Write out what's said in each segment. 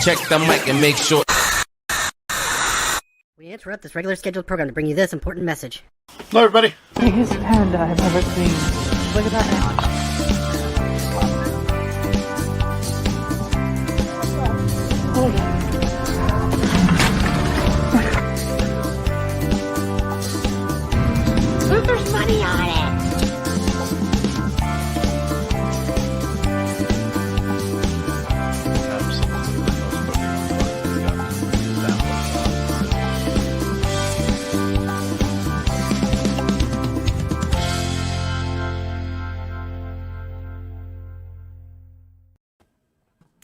Check the mic and make sure. We interrupt this regular scheduled program to bring you this important message. Hello, everybody. Biggest panda I've ever seen. Look at that now. There's money on it.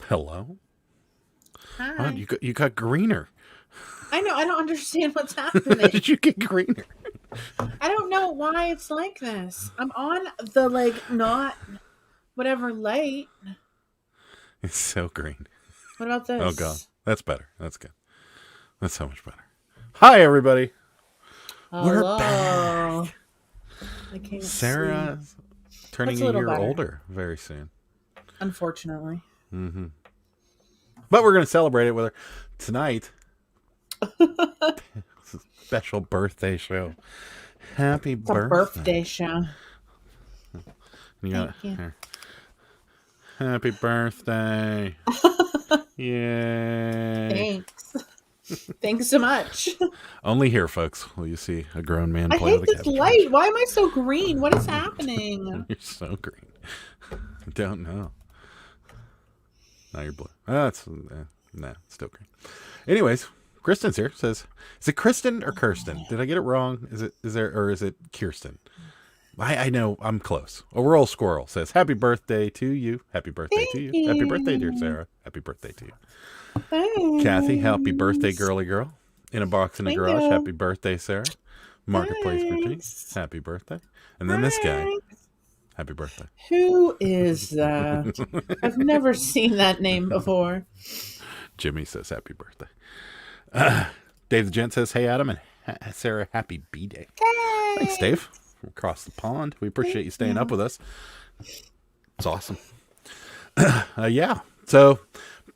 Hello. Hi. Oh, you got greener. I know. I don't understand what's How happening. did you get greener? I don't know why it's like this. I'm on the not whatever light. It's so green. What about this? Oh god, that's better. That's good. That's so much better. Hi, everybody. We're Hello. back. I can't Sarah's turning That's a a little year better. older very soon. Unfortunately. Mm-hmm. But we're going to celebrate it with her tonight. It's a special birthday show. Happy It's a birthday. birthday show. You got, Thank you. here. Happy birthday. Yay. Thanks. Thanks so much. Only here, folks, will you see a grown man I play hate with a this cabbage light. patch. Why am I so green? What is happening? You're so green. I don't know. Now you're blue. Oh, it's still green. Anyways, Kristen's here. Says, is it Kristen or Kirsten? Did I get it wrong? Is it Kirsten? I know I'm close. A roll squirrel says, happy birthday to you. Happy birthday to you. Happy birthday, dear Sarah. Happy birthday to you. Thanks. Kathy, happy birthday, girly girl. In a box in a Thank garage. you. Happy birthday, Sarah. Marketplace Virginia. Thanks. Happy birthday. And then this guy. Thanks. Happy birthday. Who is that? I've never seen that name before. Jimmy says happy birthday. Dave the Gent says, hey, Adam and Sarah, happy B-Day. Thanks, Dave. From across the pond. We appreciate you staying up with us. It's awesome. Yeah. So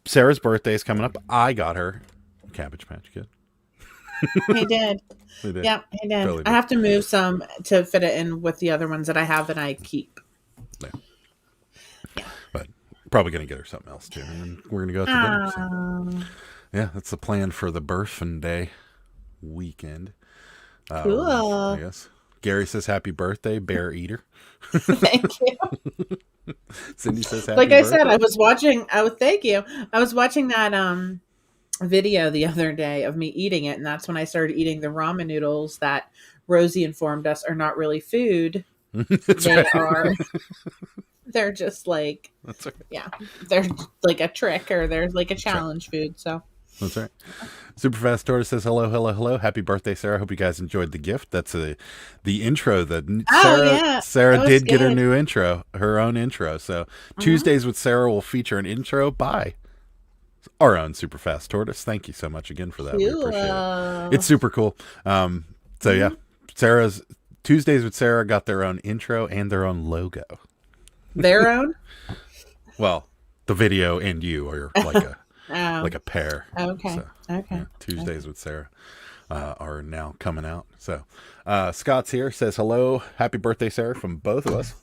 Sarah's birthday is coming up. I got her a Cabbage Patch Kid. He did. We did. Yeah, he did. Totally did. I have to move some to fit it in with the other ones that I have and I keep. Yeah. But probably going to get her something else too. And then we're going to go out to dinner. So. Yeah, that's the plan for the birthday weekend. Cool. I guess. Gary says happy birthday, bear eater. Thank you. Cindy says happy Like birthday. I said, thank you. I was watching that video the other day of me eating it, and that's when I started eating the ramen noodles that Rosie informed us are not really food. They're just like, That's right. yeah, they're like a trick or they're like a challenge food. So That's right. Superfast Tortoise says hello, hello, hello. Happy birthday, Sarah. Hope you guys enjoyed the gift. That's the intro that Sarah That did was get her good. new intro, her own intro. So Tuesdays with Sarah will feature an intro by our own Superfast Tortoise. Thank you so much again for that. We appreciate it. It's super cool. So yeah, Sarah's Tuesdays with Sarah got their own intro and their own logo. Their own? Well, the video and you are like a pair. Okay. So, Okay. yeah, Tuesdays with Sarah are now coming out. So Scott's here, says hello, happy birthday, Sarah, from both of us.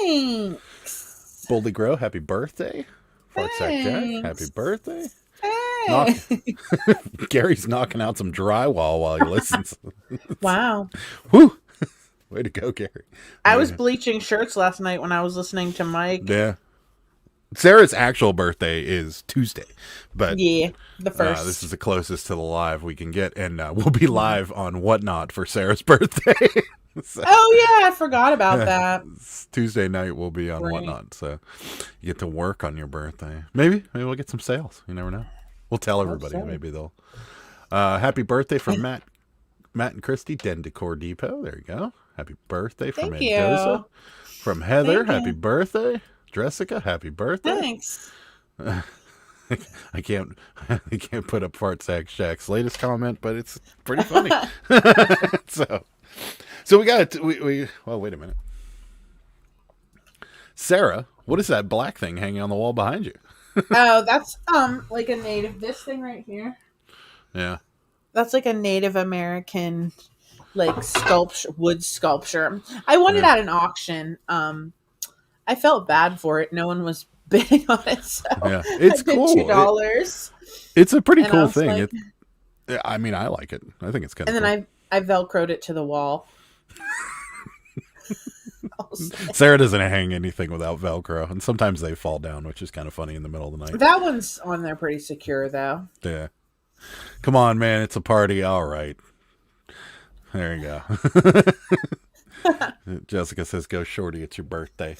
Thanks. Boldly Grow, happy birthday. Fart Sack Jack, Thanks. happy birthday. Hey. Gary's knocking out some drywall while he listens. Wow. Whew. Way to go, Gary. I was bleaching shirts last night when I was listening to Mike. Yeah. Sarah's actual birthday is Tuesday, but Yeah, the first. this is the closest to the live we can get, and we'll be live on Whatnot for Sarah's birthday. So, oh yeah, I forgot about that. Tuesday night we'll be on Right. Whatnot, so you get to work on your birthday. Maybe we'll get some sales. You never know. We'll tell everybody. so. Maybe they'll. Happy birthday from Matt and Christy, Den Decor Depot. There you go. Happy birthday from Thank you. Mendoza. From Heather, Thank you. happy birthday. Jessica, happy birthday. Thanks. I can't put up Fart Sack Shack's latest comment, but it's pretty funny. so we got it. Well, wait a minute. Sarah, what is that black thing hanging on the wall behind you? Oh, that's like a native. This thing right here. Yeah. That's like a Native American like sculpture, wood sculpture. I won it Yeah. at an auction. I felt bad for it. No one was bidding on it, so Yeah. I It's bid two cool. dollars. It's a pretty And I cool was thing. like, I mean, I like it. I think it's kind of and cool. then I velcroed it to the wall. I was like, Sarah doesn't hang anything without Velcro, and sometimes they fall down, which is kind of funny in the middle of the night. that one's on there pretty secure though. Yeah. Come on, man. It's a party. All right. There you go. Jessica says, go shorty. It's your birthday.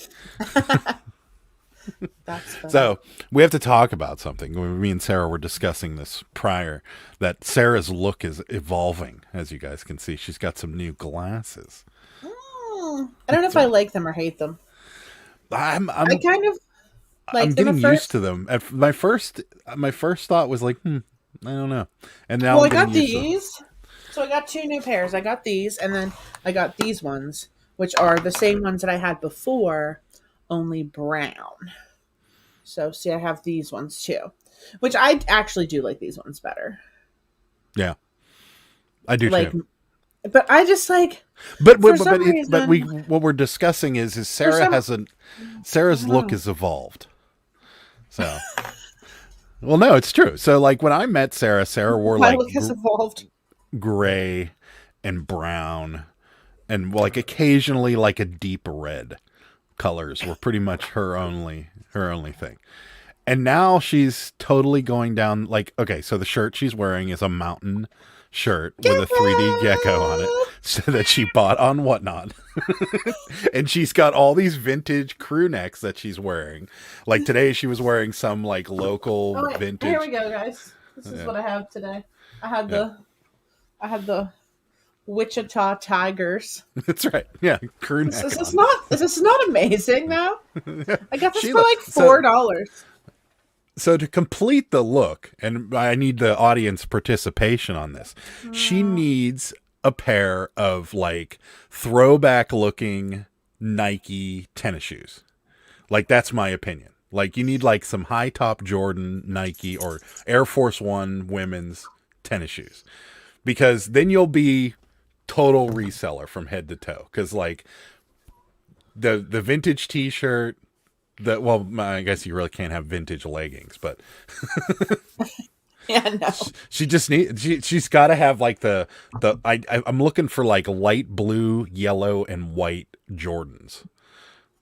That's funny. So we have to talk about something. Me and Sarah were discussing this prior, that Sarah's look is evolving. As you guys can see, she's got some new glasses. I don't know if I like them or hate them. I'm I kind of like I'm them getting at used first. to them. My first thought was like, I don't know. And now Well, I I'm got getting used to them. these. So I got two new pairs. I got these, and then I got these ones, which are the same ones that I had before, only brown. So see, I have these ones too, which I actually do like these ones better. Yeah, I do Like, too. but I just like But for but some we reason- what we're discussing is some- Sarah's look is evolved. So, well, no, it's true. So, like when I met Sarah, Sarah wore my like look has evolved. gray and brown, and like occasionally like a deep red colors were pretty much her only thing. And now she's totally going down like, okay, so the shirt she's wearing is a mountain shirt with a 3D gecko on it, so that she bought on Whatnot. And she's got all these vintage crew necks that she's wearing. Like today she was wearing some like local Oh, wait, vintage. here we go, guys. This is what I have today. I had the Wichita Tigers. That's right. Yeah, crew neck. Is this not amazing though? I got this She for lo- like so- $4. So to complete the look, and I need the audience participation on this, she needs a pair of like throwback looking Nike tennis shoes. Like that's my opinion. Like you need like some high top Jordan Nike or Air Force One women's tennis shoes, because then you'll be total reseller from head to toe. Because like the vintage T-shirt. Well, I guess you really can't have vintage leggings, but Yeah, no. she's got to have like I'm looking for like light blue, yellow, and white Jordans.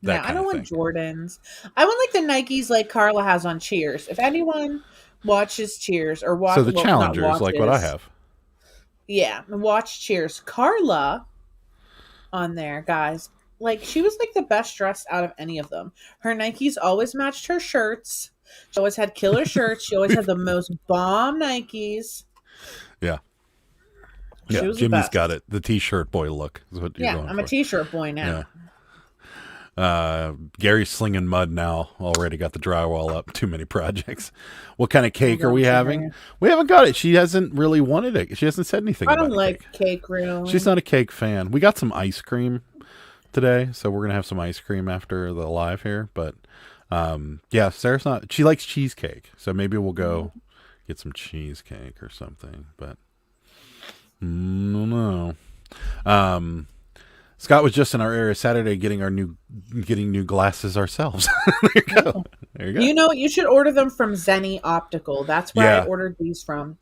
That Yeah, I kind don't of want thing. Jordans. I want like the Nikes like Carla has on Cheers. If anyone watches Cheers or So the Challengers, like what I have. Yeah, watch Cheers. Carla on there, guys. Like she was like the best dressed out of any of them. Her Nikes always matched her shirts. She always had killer shirts. She always had the most bomb Nikes. Yeah, She yeah. was the Jimmy's best. got it. The T-shirt boy look is what you're Yeah, going I'm for. a t-shirt boy now. Gary's slinging mud now. Already got the drywall up. Too many projects. What kind of cake are we having? We haven't got it. She hasn't really wanted it. She hasn't said anything I about don't a like cake. cake really. She's not a cake fan. We got some ice cream today, so we're gonna have some ice cream after the live here. But yeah, Sarah's not. She likes cheesecake, so maybe we'll go get some cheesecake or something. But I don't know. Scott was just in our area Saturday getting new glasses ourselves. There you go. There you go. You know, you should order them from Zenny Optical. That's where Yeah. I ordered these from.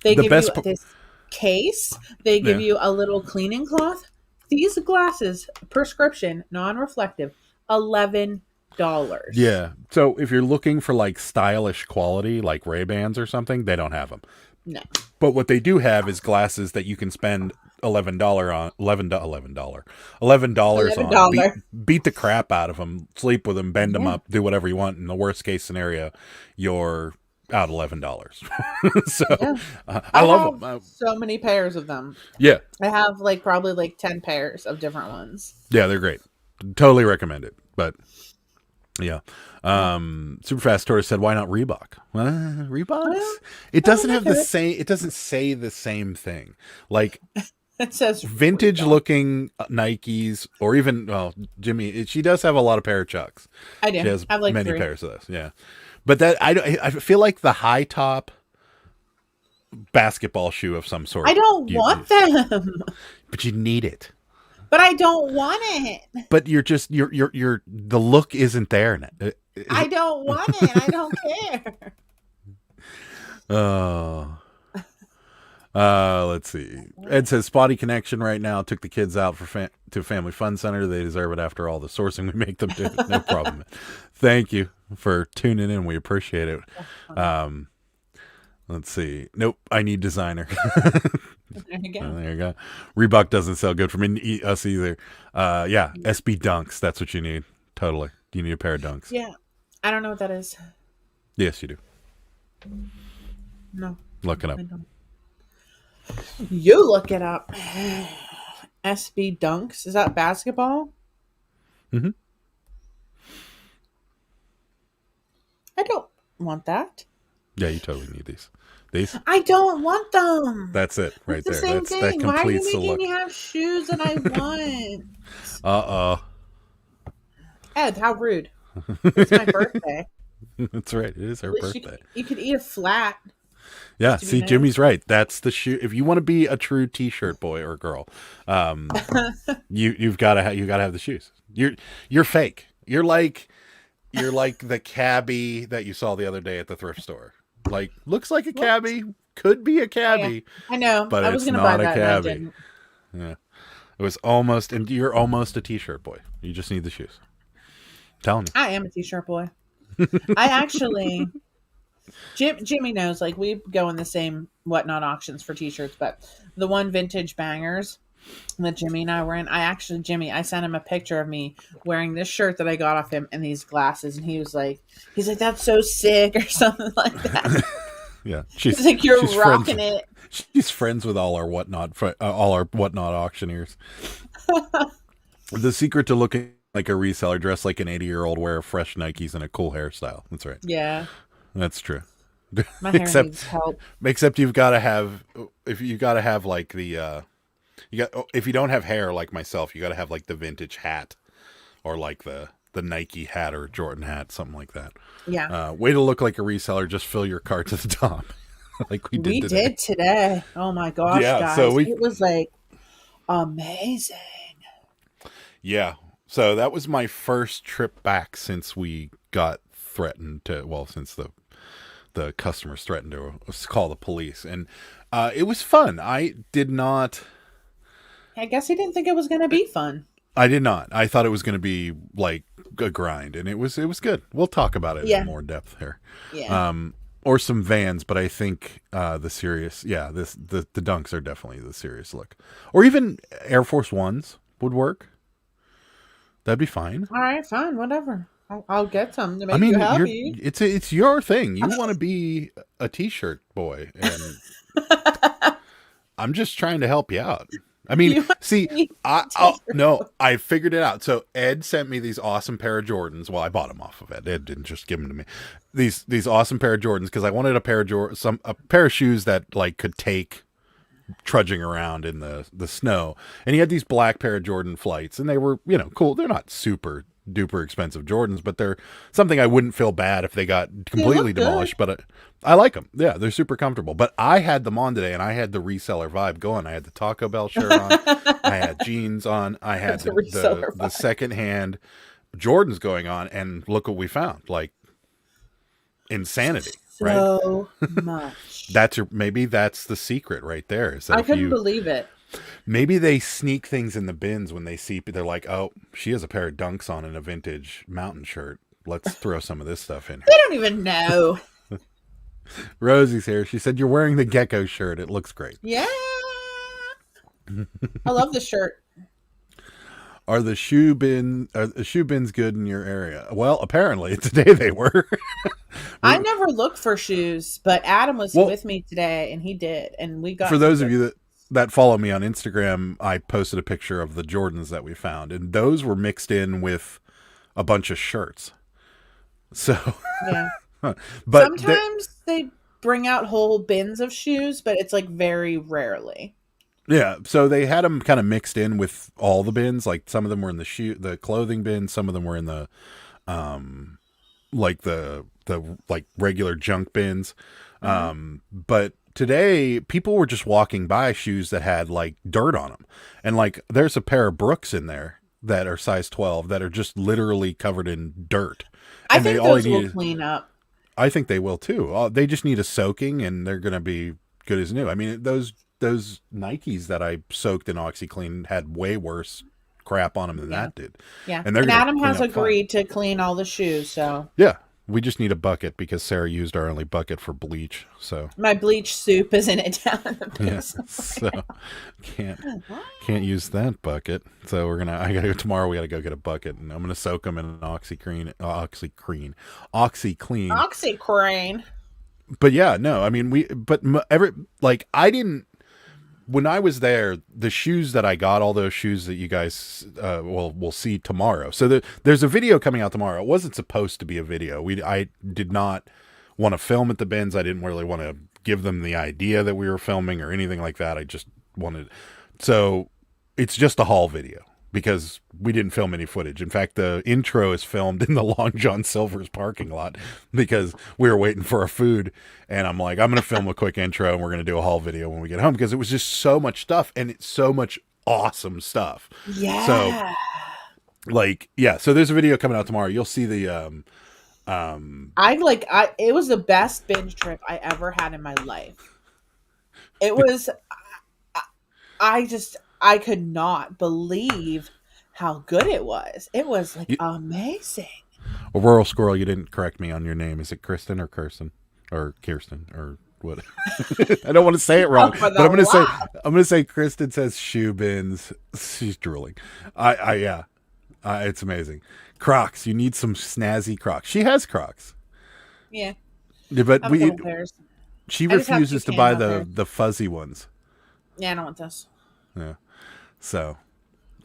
They The give best you pa- this case. They give Yeah. you a little cleaning cloth. These glasses, prescription, non-reflective, $11. Yeah. So if you're looking for like stylish quality, like Ray-Bans or something, they don't have them. No. But what they do have is glasses that you can spend $11 on $11 on. $11. Beat the crap out of them, sleep with them, bend them up, do whatever you want. In the worst case scenario, you're out $11. So Yeah. I love have them. so many pairs of them. Yeah, I have like probably like 10 pairs of different ones. yeah, they're great. Totally recommend it. But yeah, Superfast Tortoise said, "Why not Reebok?" Reeboks. It doesn't have the same. It doesn't say the same thing. Like It says vintage Reebok. looking Nikes, or even, well, Jimmy, she does have a lot of pair of Chucks. I do. She has I have like many 3. pairs of those. Yeah. But I feel like the high top basketball shoe of some sort. I don't want them, But you need it. but I don't want it. But you're just, the look isn't there. I don't want it. I don't care. Oh. Let's see. Ed says spotty connection right now. Took the kids out to Family Fun Center. They deserve it after all the sourcing we make them do. No problem. Thank you for tuning in. We appreciate it. Let's see. Nope. I need designer. There you go. There you go. Reebok doesn't sell good for us either. Yeah. SB Dunks. That's what you need. Totally. You need a pair of Dunks. Yeah. I don't know what that is. Yes, you do. No. Look it up. I don't. You look it up. SB Dunks. Is that basketball? Mm-hmm. I don't want that. Yeah, you totally need these. These. I don't want them. That's it right It's the there. same That thing. Why are you completes the making look. me have shoes that I want? Ed, how rude. It's my birthday. That's right. It is her At least birthday. you could eat a flat. Yeah. to be See, nice. Jimmy's right. That's the shoe. If you want to be a true T-shirt boy or girl, you've got to have the shoes. You're fake. You're like the cabbie that you saw the other day at the thrift store. Like, looks like a cabbie, could be a cabbie, I know. but I was it's going to buy not a that and I cabbie. didn't. Yeah. It was almost, and you're almost a T-shirt boy. You just need the shoes. I'm telling you. I am a t-shirt boy. I actually... Jimmy knows, like, we go in the same whatnot auctions for t-shirts, but the one Vintage Bangers that Jimmy and I were in, I sent him a picture of me wearing this shirt that I got off him and these glasses, and he's like, that's so sick, or something like that. Yeah. He's like, you're she's rocking friends, it. She's friends with all our whatnot auctioneers. The secret to looking like a reseller, dress like an 80-year-old, wear fresh Nikes and a cool hairstyle. That's right. Yeah. That's true. My hair except, needs help. Except you've got to have, if you got to have like the, if you don't have hair like myself, you got to have like the vintage hat, or like the Nike hat or Jordan hat, something like that. Yeah. Way to look like a reseller. Just fill your cart to the top, like we did today. did today. Oh my gosh, Yeah, guys! so it was like amazing. Yeah. So that was my first trip back since we got threatened to, since the customers threatened to call the police. And it was fun. I did not. I guess he didn't think it was going to be fun. I did not. I thought it was going to be like a grind, and it was good. We'll talk about it in more depth here. Yeah. Or some Vans, but I think the Dunks are definitely the serious look. Or even Air Force Ones would work. That'd be fine. All right, fine, whatever. I'll get some to make you happy. It's your thing. You want to be a T-shirt boy, and I'm just trying to help you out. I mean, see, I figured it out. So Ed sent me these awesome pair of Jordans. Well, I bought them off of Ed. Ed didn't just give them to me. These awesome pair of Jordans because I wanted a pair of shoes that like could take trudging around in the snow. And he had these black pair of Jordan Flights, and they were, cool. They're not super duper expensive Jordans, but they're something I wouldn't feel bad if they got completely demolished. But I like them. Yeah, they're super comfortable. But I had them on today, and I had the reseller vibe going. I had the Taco Bell shirt on. I had jeans on. I had the secondhand Jordans going on, and look what we found. Like, insanity. So much. Maybe that's the secret right there. Is that I couldn't believe it. Maybe they sneak things in the bins when they see. They're like, "Oh, she has a pair of Dunks on and a vintage mountain shirt. Let's throw some of this stuff in here." They don't even know. Rosie's here. She said, "You're wearing the gecko shirt. It looks great." Yeah. I love the shirt. Are the shoe bins good in your area? Well, apparently today they were. I never look for shoes, but Adam was with me today, and he did, and we got. For those of you that follow me on Instagram, I posted a picture of the Jordans that we found, and those were mixed in with a bunch of shirts. So, yeah. But sometimes they bring out whole bins of shoes, but it's like very rarely. Yeah, so they had them kind of mixed in with all the bins. Like some of them were in the clothing bin, some of them were in the like the like regular junk bins. But today people were just walking by shoes that had like dirt on them, and like there's a pair of Brooks in there that are size 12 that are just literally covered in dirt. I And think all those they will need, clean up. I think they will too. They just need a soaking, and they're gonna be good as new. I mean, those Nikes that I soaked in OxyClean had way worse crap on them than that did. Yeah. And they're And gonna Adam clean has up fine. agreed to clean all the shoes, so Yeah, we just need a bucket because Sarah used our only bucket for bleach. So my bleach soup is in it down in the yeah, basement. so can't use that bucket. So I gotta go tomorrow. We gotta go get a bucket, and I'm gonna soak them in an OxyClean. Oxycrane. But yeah, no, I mean I didn't. When I was there, the shoes that I got, all those shoes that you guys will see tomorrow. So there's a video coming out tomorrow. It wasn't supposed to be a video. I did not want to film at the bins. I didn't really want to give them the idea that we were filming or anything like that. I just wanted. So it's just a haul video because we didn't film any footage. In fact, the intro is filmed in the Long John Silver's parking lot because we were waiting for our food. And I'm like, I'm going to film a quick intro and we're going to do a haul video when we get home because it was just so much stuff, and it's so much awesome stuff. Yeah. So like, yeah, so there's a video coming out tomorrow. You'll see the, it was the best binge trip I ever had in my life. It was, I could not believe how good it was. It was like amazing. a rural squirrel. You didn't correct me on your name. Is it Kristen or Kirsten or Kirsten or what? I don't want to say it wrong, but I'm going to say Kristen says shoe bins. She's drooling. Yeah. It's amazing. Crocs. You need some snazzy Crocs. She has Crocs. Yeah. Yeah, but I have a couple pairs. she I just have refuses two to buy camo the fuzzy ones. Yeah, I don't want those. Yeah. So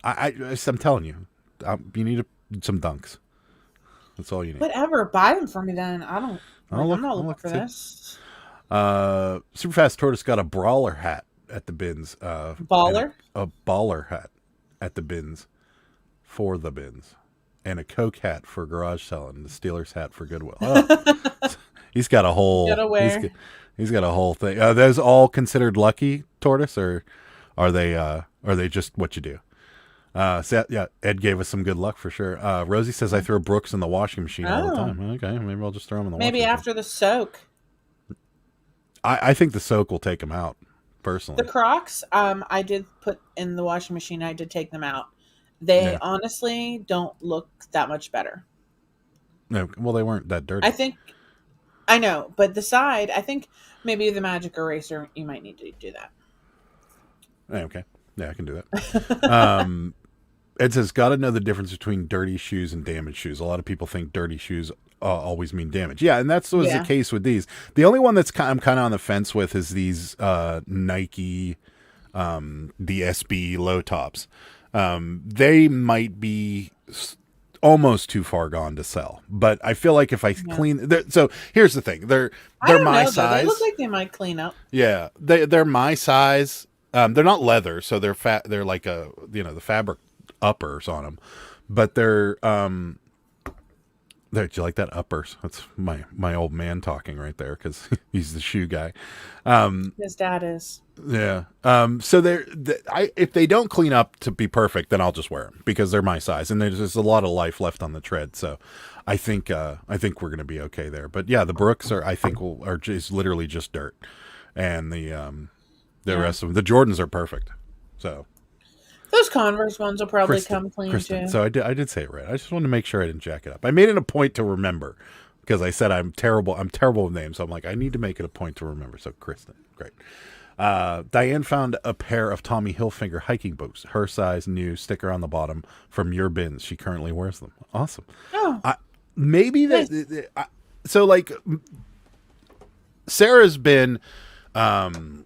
I'm telling you, you need some dunks. That's all you need. Whatever. Buy them for me then. I'm not looking for this. Superfast Tortoise got a brawler hat at the bins. Baller? A baller hat at the bins for the bins. And a Coke hat for garage selling. The Steelers hat for Goodwill. Oh. He's got a whole. He's got a whole thing. Are those all considered lucky, Tortoise, or are they just what you do? So yeah, Ed gave us some good luck for sure. Rosie says I throw Brooks in the washing machine all the time. Okay, maybe I'll just throw them in the washing machine. Maybe after the soak. I think the soak will take them out, personally. The Crocs, I did put in the washing machine. I did take them out. They honestly don't look that much better. No, well, they weren't that dirty. I know, but the side, I think maybe the magic eraser, you might need to do that. Okay. Yeah, I can do that. Ed says, got to know the difference between dirty shoes and damaged shoes. A lot of people think dirty shoes always mean damage. Yeah, and that's the case with these. The only one that's I'm kind of on the fence with is these Nike, the SB low tops. They might be almost too far gone to sell, but I feel like if I clean, so here's the thing: they're my size. They look like they might clean up. Yeah, they're my size. They're not leather, so they're fat. They're like the fabric uppers on them, but they're do you like that uppers? That's my old man talking right there because he's the shoe guy. His dad is. Yeah. So if they don't clean up to be perfect, then I'll just wear them because they're my size, and there's just a lot of life left on the tread. So I think we're gonna be okay there. But yeah, the Brooks are just literally just dirt, and the rest of them, the Jordans are perfect. So those Converse ones will probably come clean too. So I did say it right. I just wanted to make sure I didn't jack it up. I made it a point to remember because I said I'm terrible with names. So I'm like, I need to make it a point to remember. So Kristen, great. Diane found a pair of Tommy Hilfiger hiking boots, her size, new, sticker on the bottom, from your bins. She currently wears them. Awesome. Oh, maybe nice. So like Sarah's been going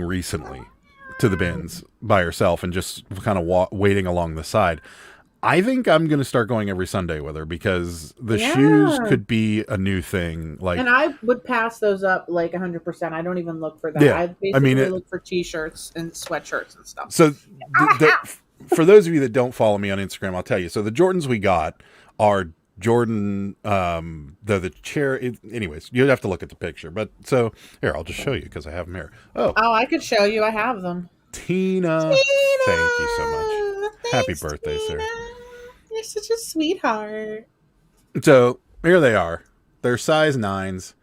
recently to the bins by herself and just kind of waiting along the side. I think I'm going to start going every Sunday with her because the Yeah. shoes could be a new thing. Like, And I would pass those up like 100%. I don't even look for that. Yeah. I I basically mean, look for t-shirts and sweatshirts and stuff. so for those of you that don't follow me on Instagram, I'll tell you. So the Jordans we got are Jordan, the chair. Anyways, you'd have to look at the picture. But so here, I'll just show you because I have them here. Oh, Oh, I could show you. I have them. Tina, thank you so much. Happy Thanks, birthday, sir. Tina. You're such a sweetheart. So here they are. They're size 9s.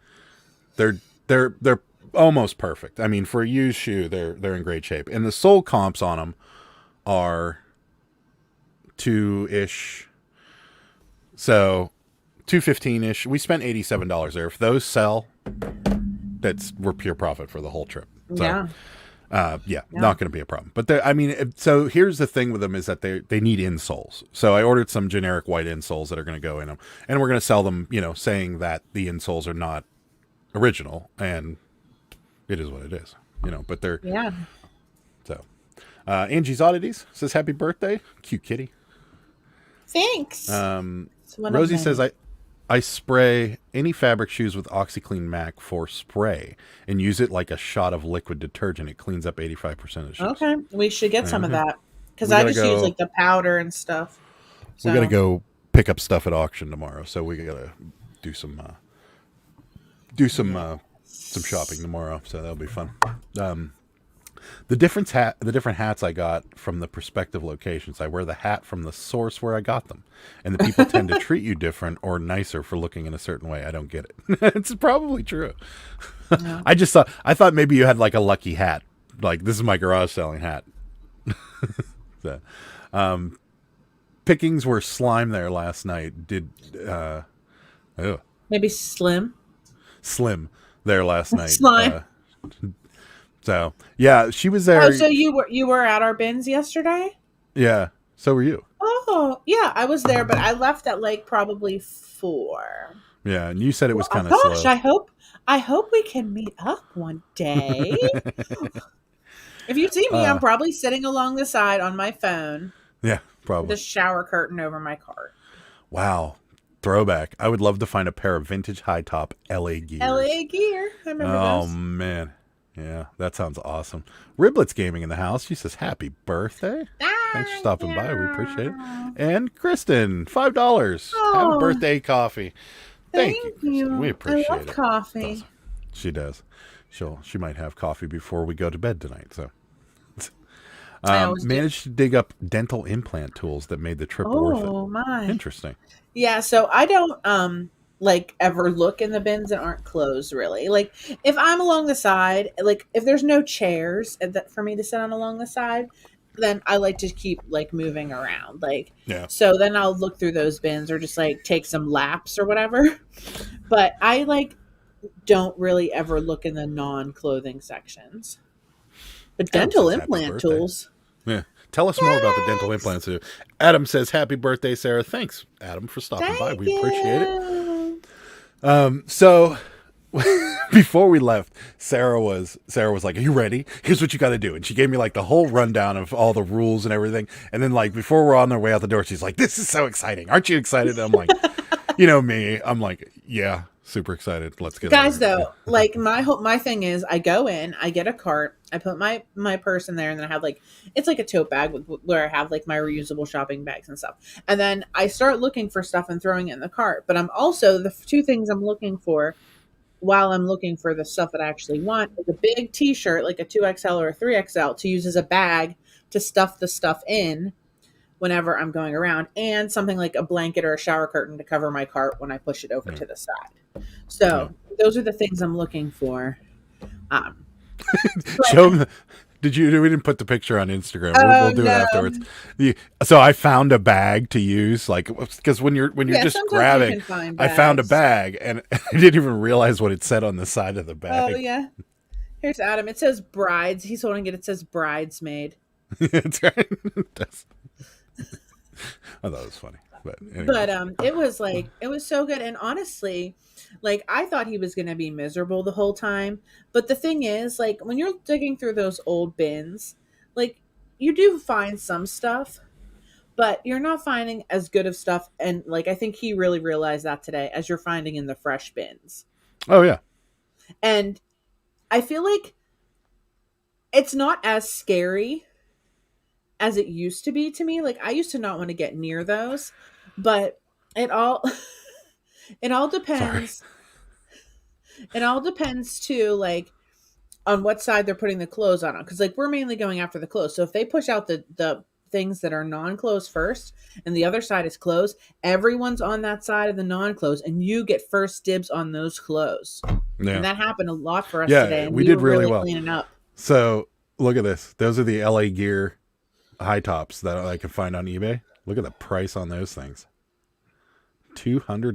They're almost perfect. I mean, for a used shoe, they're in great shape. And the sole comps on them are 2-ish. So 215-ish. We spent $87 there. If those sell, we're pure profit for the whole trip. So, Yeah. Not going to be a problem. But I mean, so here's the thing with them is that they need insoles. So I ordered some generic white insoles that are going to go in them, and we're going to sell them, saying that the insoles are not original, and it is what it is, But they're So, Angie's Oddities says happy birthday, cute kitty. Thanks. Rosie says I spray any fabric shoes with OxyClean Mac for spray and use it like a shot of liquid detergent. It cleans up 85% of shoes. Okay, we should get some of that because We I gotta just use go- like the powder and stuff. We got to go pick up stuff at auction tomorrow, so we got to do some shopping tomorrow. So that'll be fun. The different hats I got from the prospective locations. I wear the hat from the source where I got them, and the people tend to treat you different or nicer for looking in a certain way. I don't get it. It's probably true. Yeah. I thought maybe you had like a lucky hat, like this is my garage selling hat. So, pickings were slime there last night. Maybe Slim. There last night. Slime. So yeah, she was there. Oh, so you were at our bins yesterday? Yeah. So were you. Oh, yeah, I was there, but I left at like probably 4. Yeah, and you said it was kind of Gosh, slow. I hope we can meet up one day. If you see me, I'm probably sitting along the side on my phone Yeah, with probably. a shower curtain over my cart. Wow. Throwback. I would love to find a pair of vintage high top LA gears. LA gear. I remember Oh those. man. Yeah, that sounds awesome. Riblets Gaming in the house. She says happy birthday. Thanks for stopping by. We appreciate it. And Kristen, $5. Have a Oh. birthday coffee. Thank you. Thank Kristen. you. We appreciate I love it. coffee. Awesome. She does. She might have coffee before we go to bed tonight. So, I always do. managed to dig up dental implant tools that made the trip worth Oh it. my. Interesting. Yeah, so I don't like ever look in the bins that aren't closed really. Like if I'm along the side, like if there's no chairs for me to sit on along the side, then I like to keep like moving around. Like Yeah. so then I'll look through those bins or just like take some laps or whatever. But I like don't really ever look in the non-clothing sections. But Adam dental says happy implant birthday. tools. Yeah. Tell us more about the dental implants. Too. Adam says happy birthday, Sarah. Thanks, Adam, for stopping by. Thank We appreciate it. you. So before we left, Sarah was like, "Are you ready? Here's what you got to do." And she gave me like the whole rundown of all the rules and everything. And then like before we're on our way out the door, she's like, "This is so exciting. Aren't you excited?" I'm like, you know me. I'm like, "Yeah, super excited. Let's get Guys, over it." though, like my thing is I go in, I get a cart, I put my purse in there, and then I have like it's like a tote bag where I have like my reusable shopping bags and stuff. And then I start looking for stuff and throwing it in the cart. But I'm also the two things I'm looking for while I'm looking for the stuff that I actually want is a big t-shirt, like a 2XL or a 3XL, to use as a bag to stuff the stuff in whenever I'm going around, and something like a blanket or a shower curtain to cover my cart when I push it over to the side. So those are the things I'm looking for. Show them. We didn't put the picture on Instagram. We'll do it no. afterwards. So I found a bag to use, like, because when you're just sometimes you grabbing, can find I found a bags. bag and I didn't even realize what it said on the side of the bag. Oh yeah. Here's Adam. It says brides. He's holding it. It says bridesmaid. That's right. I thought it was funny, but anyway. But it was so good. And honestly, like I thought he was gonna be miserable the whole time. But the thing is, like when you're digging through those old bins, like you do find some stuff, but you're not finding as good of stuff. And like, I think he really realized that today, as you're finding in the fresh bins. Oh yeah. And I feel like it's not as scary as it used to be to me. Like, I used to not want to get near those, but it all it all depends. It all depends too, like, on what side they're putting the clothes on. Because like, we're mainly going after the clothes. So if they push out the things that are non-clothes first and the other side is clothes, everyone's on that side of the non-clothes and you get first dibs on those clothes. Yeah. And that happened a lot for us Yeah, today. And we did were really well. cleaning up. So look at this. Those are the LA Gear high tops that I can find on eBay. Look at the price on those things. $200.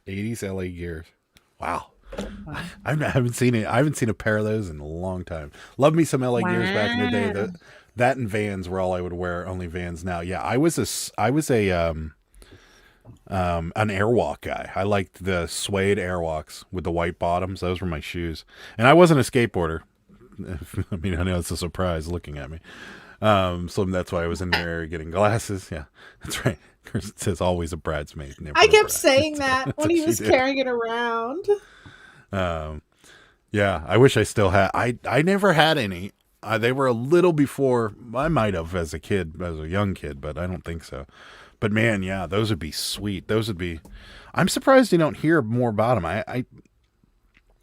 80s LA Gears. Wow. I haven't seen it. I haven't seen a pair of those in a long time. Love me some LA Gears back in the day. That and Vans were all I would wear. Only Vans now. Yeah, I was an Airwalk guy. I liked the suede Airwalks with the white bottoms. Those were my shoes. And I wasn't a skateboarder. I mean, I know it's a surprise looking at me. So that's why I was in there getting glasses. Yeah, that's right. Kirsten says always a bridesmaid. Never I a kept bride. saying that when he was carrying it around. Yeah, I wish I still had. I never had any. They were a little before. I might have as a kid, as a young kid, but I don't think so. But man, yeah, those would be sweet. Those would be. I'm surprised you don't hear more about them. I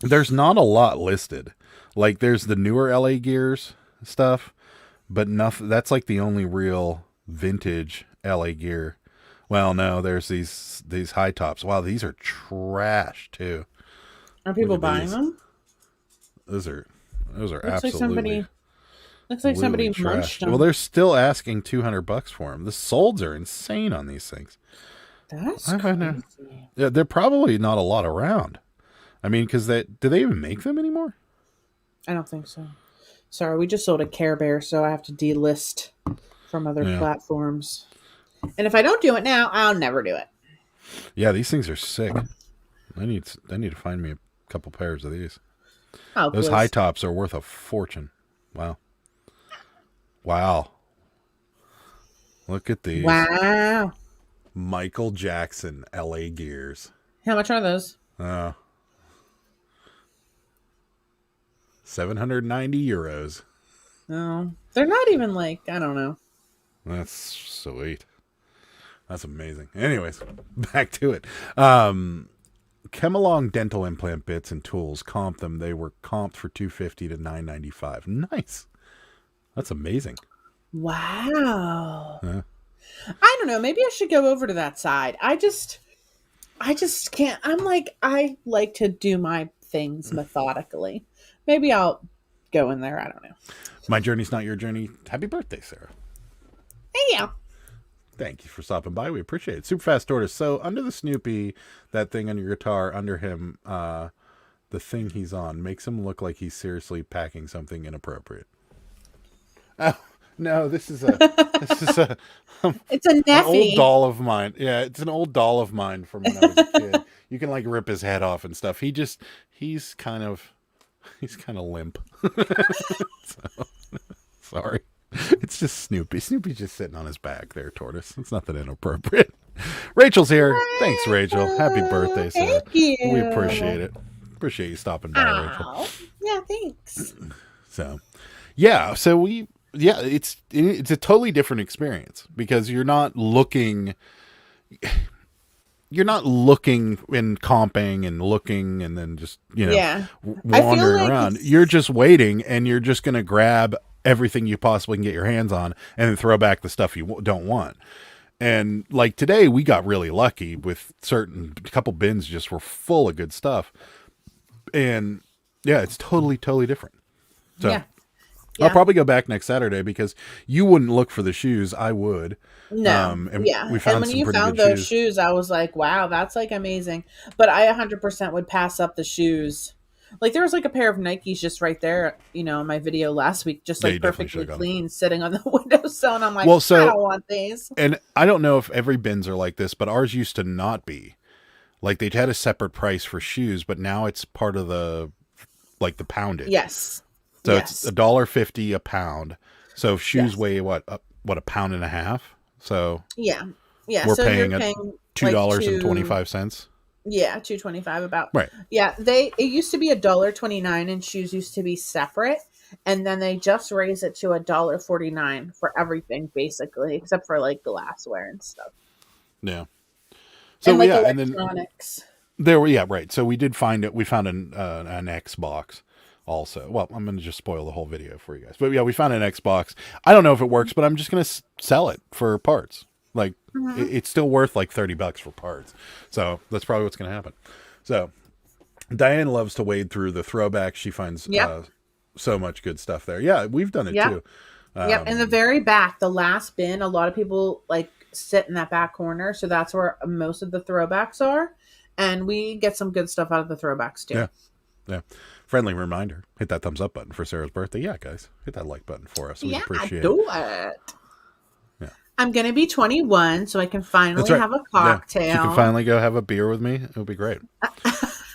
there's not a lot listed. Like there's the newer LA Gears stuff, but nothing. That's like the only real vintage LA Gear. Well, no, there's these high tops. Wow, these are trash too. Are people buying them? Those are Looks absolutely. Looks like somebody trash. munched them. Well, they're still asking $200 for them. The solds are insane on these things. That's I don't know. crazy. Yeah, they're probably not a lot around. I mean, because do they even make them anymore? I don't think so. Sorry, we just sold a Care Bear, so I have to delist from other platforms. And if I don't do it now, I'll never do it. Yeah, these things are sick. I need to find me a couple pairs of these. Oh, Those please. high tops are worth a fortune. Wow. Look at these. Wow. Michael Jackson LA Gears. How much are those? 790 euros. No, they're not even like, I don't know. That's sweet. That's amazing. Anyways, back to it. Chemalong dental implant bits and tools comped them. They were comped for $250 to $995. Nice. That's amazing. Wow. Yeah. I don't know. Maybe I should go over to that side. I just can't. I like to do my things methodically. Maybe I'll go in there. I don't know. My journey's not your journey. Happy birthday, Sarah. Yeah. Thank you for stopping by. We appreciate it. Super Fast Tortoise. So under the Snoopy, that thing on your guitar, under him, the thing he's on makes him look like he's seriously packing something inappropriate. Oh no, this is a It's a an Neffy. old doll of mine. Yeah, it's an old doll of mine from when I was a kid. You can like rip his head off and stuff. He's kind of limp. So, sorry. It's just Snoopy. Snoopy's just sitting on his back there, Tortoise. It's nothing inappropriate. Rachel's here. Thanks, Rachel. Happy birthday, Sarah. Thank you. We appreciate it. Appreciate you stopping by, Rachel. Ow. Yeah, thanks. So, yeah. So it's a totally different experience because you're not looking and comping and looking and then just, Yeah. wandering like around. it's- You're just waiting and you're just going to grab everything you possibly can get your hands on and then throw back the stuff you don't want. And like today we got really lucky with a couple bins just were full of good stuff. And yeah, it's totally different. So Yeah. I'll probably go back next Saturday because you wouldn't look for the shoes. I would. No. And yeah. we found and when some you pretty found good those shoes, I was like, wow, that's like amazing. But I 100% would pass up the shoes. Like there was like a pair of Nikes just right there, in my video last week, just Yeah, like you definitely perfectly should've gone. clean, sitting on the windowsill. And I'm like, Well, so- I don't want these. And I don't know if every bins are like this, but ours used to not be. Like they had a separate price for shoes, but now it's part of the poundage. Yes. So yes. it's $1.50 a pound. So if shoes Yes. weigh what a pound and a half. So Yeah. we're So paying you're a paying $2.25. Yeah, $2.25 about. Right. Yeah, it used to be $1.29 and shoes used to be separate, and then they just raised it to $1.49 for everything basically, except for like glassware and stuff. Yeah. So And like yeah, and then electronics. there we right. So we did find it. We found an Xbox also. Well, I'm going to just spoil the whole video for you guys. But yeah, we found an Xbox. I don't know if it works, but I'm just going to sell it for parts. Like it's still worth like $30 for parts. So that's probably what's going to happen. So Diane loves to wade through the throwbacks. She finds so much good stuff there. Yeah, we've done it too. Yep. In the very back, the last bin, a lot of people like sit in that back corner. So that's where most of the throwbacks are. And we get some good stuff out of the throwbacks too. Yeah. Friendly reminder, hit that thumbs up button for Sarah's birthday. Yeah, guys, hit that like button for us. We appreciate do it. Yeah. I'm going to be 21, so I can finally have a cocktail. Yeah. You can finally go have a beer with me. It'll be great.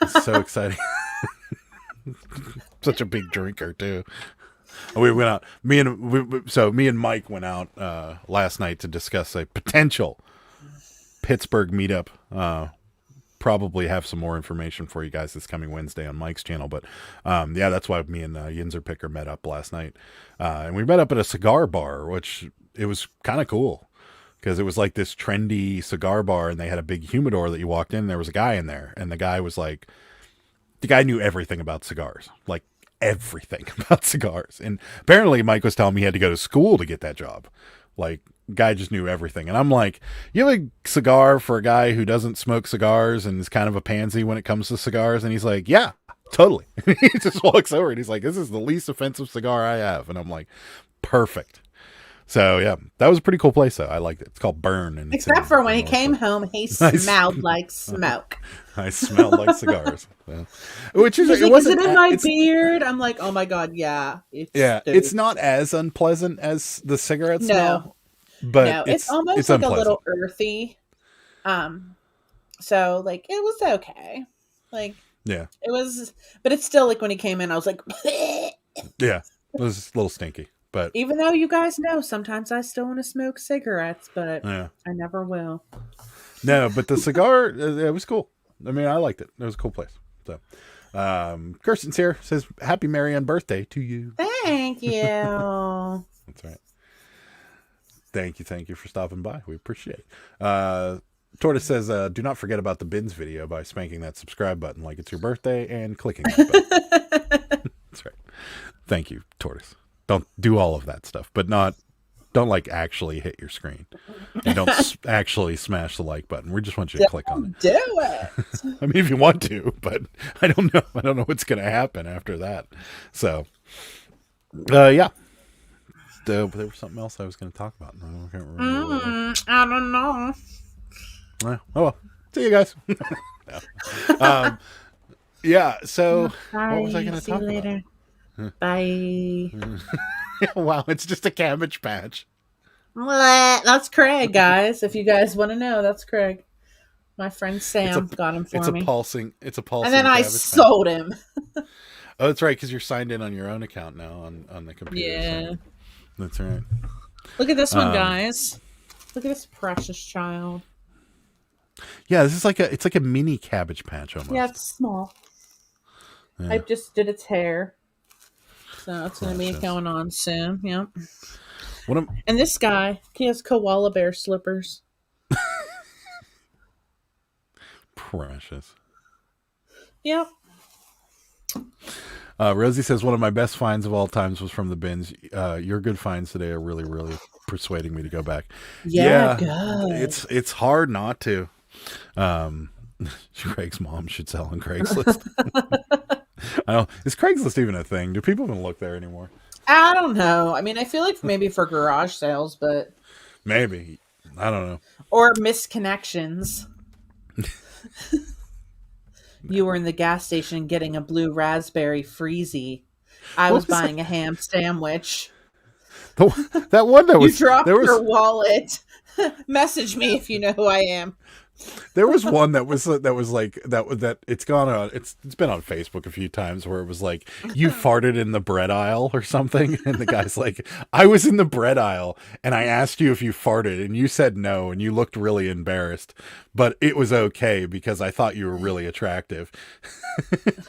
It's so exciting. Such a big drinker too. We went out. Me and Mike went out last night to discuss a potential Pittsburgh meetup. Probably have some more information for you guys this coming Wednesday on Mike's channel. But that's why me and Yinzer Picker met up last night. And we met up at a cigar bar, which it was kind of cool because it was like this trendy cigar bar, and they had a big humidor that you walked in. And there was a guy in there, and the guy knew everything about cigars, like everything about cigars. And apparently Mike was telling me he had to go to school to get that job. Like, guy just knew everything. And I'm like, you have a cigar for a guy who doesn't smoke cigars and is kind of a pansy when it comes to cigars? And he's like, yeah, totally. He just walks over and he's like, this is the least offensive cigar I have. And I'm like, perfect. So yeah, that was a pretty cool place though. I liked it. It's called Burn. And except for when he came home, he smelled like smoke. I smelled like cigars. So. Which is, it is it in my beard? I'm like, oh my God, yeah. It's not as unpleasant as the cigarette smell. But it's almost like a little earthy. So like it was okay. Like it was, but it's still like when he came in, I was like, yeah, it was a little stinky. But even though you guys know, sometimes I still want to smoke cigarettes, but I never will. No, but the cigar, it was cool. I mean, I liked it. It was a cool place. So, Kirsten's here, says, happy Marianne birthday to you. Thank you. That's right. Thank you for stopping by. We appreciate it. Tortoise says, do not forget about the bins video by spanking that subscribe button like it's your birthday and clicking that button. That's right. Thank you, Tortoise. Don't do all of that stuff, but don't like actually hit your screen. And don't actually smash the like button. We just want you to click on it. Do it. I mean, if you want to, but I don't know. I don't know what's going to happen after that. So, yeah. There was something else I was going to talk about. I can't remember. I don't know. Oh well. See you guys. Yeah. So, Bye. what was I going to talk later. Bye. Wow, it's just a cabbage patch. That's Craig, guys. If you guys want to know, that's Craig. My friend Sam got him for me. It's a pulsing. And then I sold him. Oh, that's right, because you're signed in on your own account now on the computer. Yeah. So that's right. Look at this one, guys. Look at this precious child. Yeah, this is it's like a mini cabbage patch almost. Yeah, it's small. Yeah. I just did its hair. So it's going to be going on soon. Yep. And this guy, he has koala bear slippers. Precious. Yep. Rosie says, one of my best finds of all times was from the bins. Your good finds today are really, really persuading me to go back. Yeah, good. It's hard not to. Craig's mom should sell on Craigslist. I don't. Is Craigslist even a thing? Do people even look there anymore? I don't know. I mean, I feel like maybe for garage sales, but maybe. I don't know. Or misconnections. You were in the gas station getting a blue raspberry freezy. I was buying a ham sandwich. That one that was you dropped your wallet. Message me if you know who I am. There was one that was like that it's gone on it's been on Facebook a few times where it was like you farted in the bread aisle or something, and the guy's like, I was in the bread aisle and I asked you if you farted and you said no and you looked really embarrassed, but it was okay because I thought you were really attractive.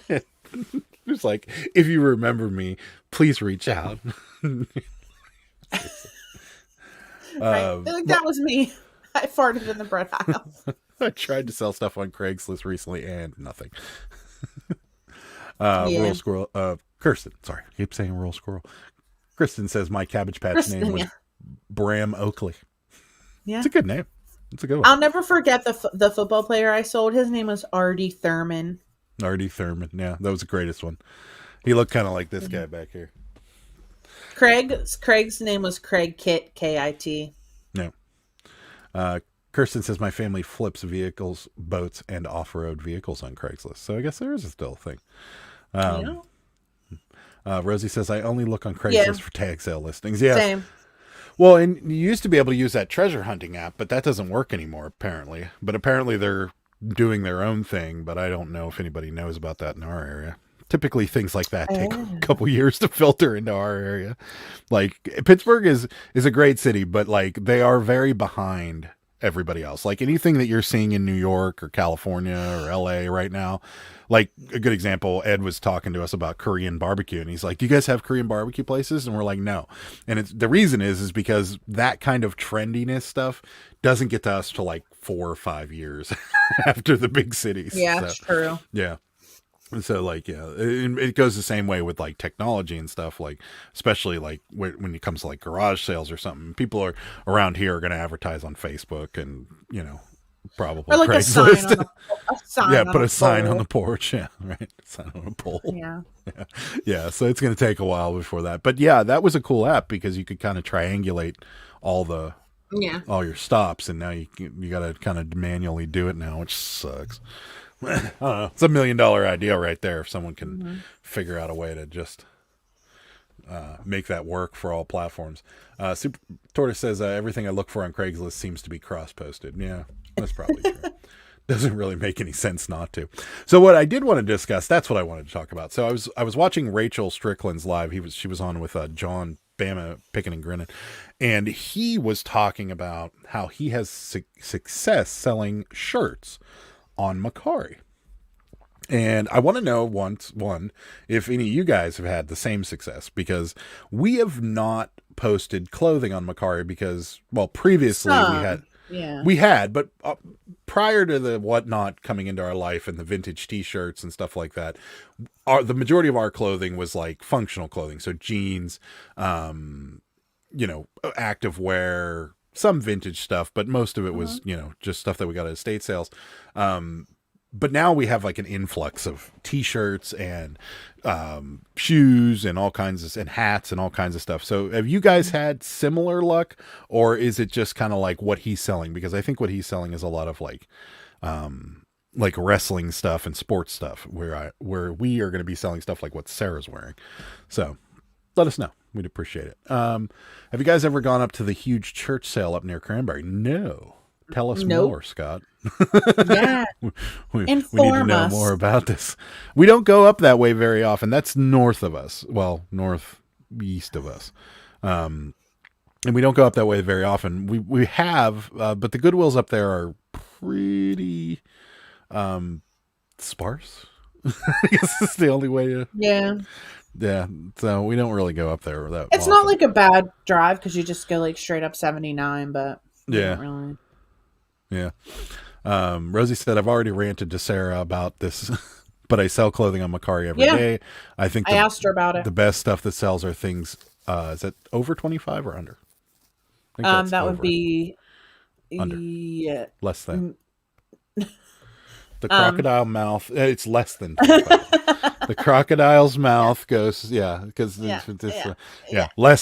It's like, if you remember me, please reach out. Right? Like, that was me. I farted in the bread aisle. I tried to sell stuff on Craigslist recently and nothing. Yeah. Rural Squirrel, Kirsten, sorry, I keep saying Rural Squirrel. Kristen says my Cabbage Patch Kristen, name was yeah. Bram Oakley. Yeah. It's a good name. It's a good one. I'll never forget the football player I sold. His name was Artie Thurman. Artie Thurman. Yeah, that was the greatest one. He looked kind of like this guy back here. Craig's name was Craig Kit, Kit. No. Kirsten says my family flips vehicles, boats, and off-road vehicles on Craigslist. So I guess there is still a thing. Rosie says I only look on Craigslist for tag sale listings. Yeah. Same. Well, and you used to be able to use that treasure hunting app, but that doesn't work anymore, apparently. But apparently they're doing their own thing, but I don't know if anybody knows about that in our area. Typically things like that take a couple years to filter into our area. Like Pittsburgh is a great city, but like they are very behind everybody else. Like anything that you're seeing in New York or California or LA right now, like a good example, Ed was talking to us about Korean barbecue and he's like, do you guys have Korean barbecue places? And we're like, no. And it's the reason is because that kind of trendiness stuff doesn't get to us till like 4 or 5 years after the big cities. Yeah, that's true. Yeah. So like, yeah, it goes the same way with like technology and stuff, like, especially like when it comes to like garage sales or something, people are around here are going to advertise on Facebook and, you know, probably Or like Craigslist. Put a sign pole. on the porch. Yeah. Right. Sign on a pole. Yeah. Yeah. So it's going to take a while before that, but yeah, that was a cool app because you could kind of triangulate all your stops. And now you got to kind of manually do it now, which sucks. I don't know. It's $1 million idea right there if someone can figure out a way to just make that work for all platforms. Super Tortoise says everything I look for on Craigslist seems to be cross-posted. Yeah, that's probably true. Doesn't really make any sense not to. So what I did want to discuss, that's what I wanted to talk about. So I was watching Rachel Strickland's live. She was on with John Bama Picking and Grinning, and he was talking about how he has success selling shirts on Macari. And I want to know one, if any of you guys have had the same success, because we have not posted clothing on Macari because, well, previously we had, but prior to the whatnot coming into our life and the vintage t-shirts and stuff like that, the majority of our clothing was like functional clothing. So jeans, active wear, some vintage stuff, but most of it was, just stuff that we got at estate sales. But now we have like an influx of t-shirts and shoes and all kinds of, and hats and all kinds of stuff. So have you guys had similar luck, or is it just kind of like what he's selling? Because I think what he's selling is a lot of like wrestling stuff and sports stuff, where we are going to be selling stuff like what Sarah's wearing. So let us know. We'd appreciate it. Have you guys ever gone up to the huge church sale up near Cranberry? No. Tell us more, Scott. Yeah. we need to know more about this. We don't go up that way very often. That's north of us. Well, northeast of us. And we don't go up that way very often. We have, but the Goodwills up there are pretty sparse. I guess that's the only way to... Yeah. Yeah, so we don't really go up there that It's often. not like a bad drive because you just go like straight up 79, but yeah, really. Yeah. Rosie said, I've already ranted to Sarah about this, but I sell clothing on Macari every day. I think I asked her about it. The best stuff that sells are things, is it over 25 or under? I think that would be under. Yeah. Less than. The crocodile mouth, it's less than 25. The crocodile's mouth goes, because less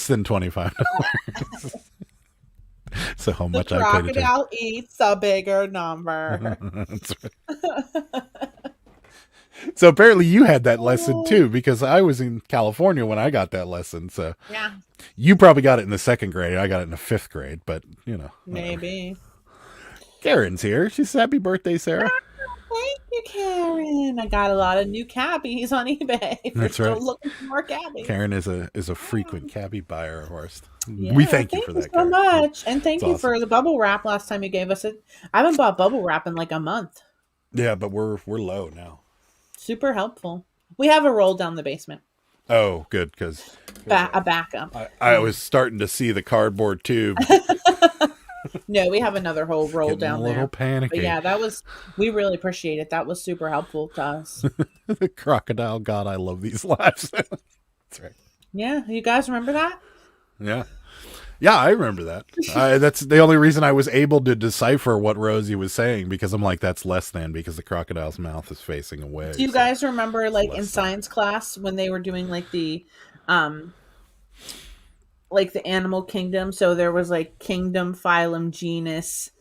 than $25. So how much I paid attention. The crocodile eats a bigger number. That's right. So apparently you had that lesson too, because I was in California when I got that lesson. So yeah, you probably got it in the 2nd grade. I got it in the 5th grade, but maybe. Karen's here. She says, happy birthday, Sarah. Thank you, Karen. I got a lot of new cabbies on eBay. If That's you're right. still looking for more cabbies. Karen is a frequent cabbie buyer of ours. Yeah, We thank you for that, so Karen. much. And thank It's you awesome. for the bubble wrap last time you gave us it. I haven't bought bubble wrap in like a month. Yeah, but we're low now. Super helpful. We have a roll down the basement. Oh, good, because A backup. I was starting to see the cardboard tube. No, we have another whole roll Getting down a little there. panicky. But yeah, we really appreciate it. That was super helpful to us. The crocodile god, I love these lives. That's right. Yeah, you guys remember that? Yeah. Yeah, I remember that. That's the only reason I was able to decipher what Rosie was saying, because I'm like, that's less than, because the crocodile's mouth is facing away. Do you so guys remember, like, less in than. science class when they were doing like the animal kingdom? So there was like kingdom, phylum, genus,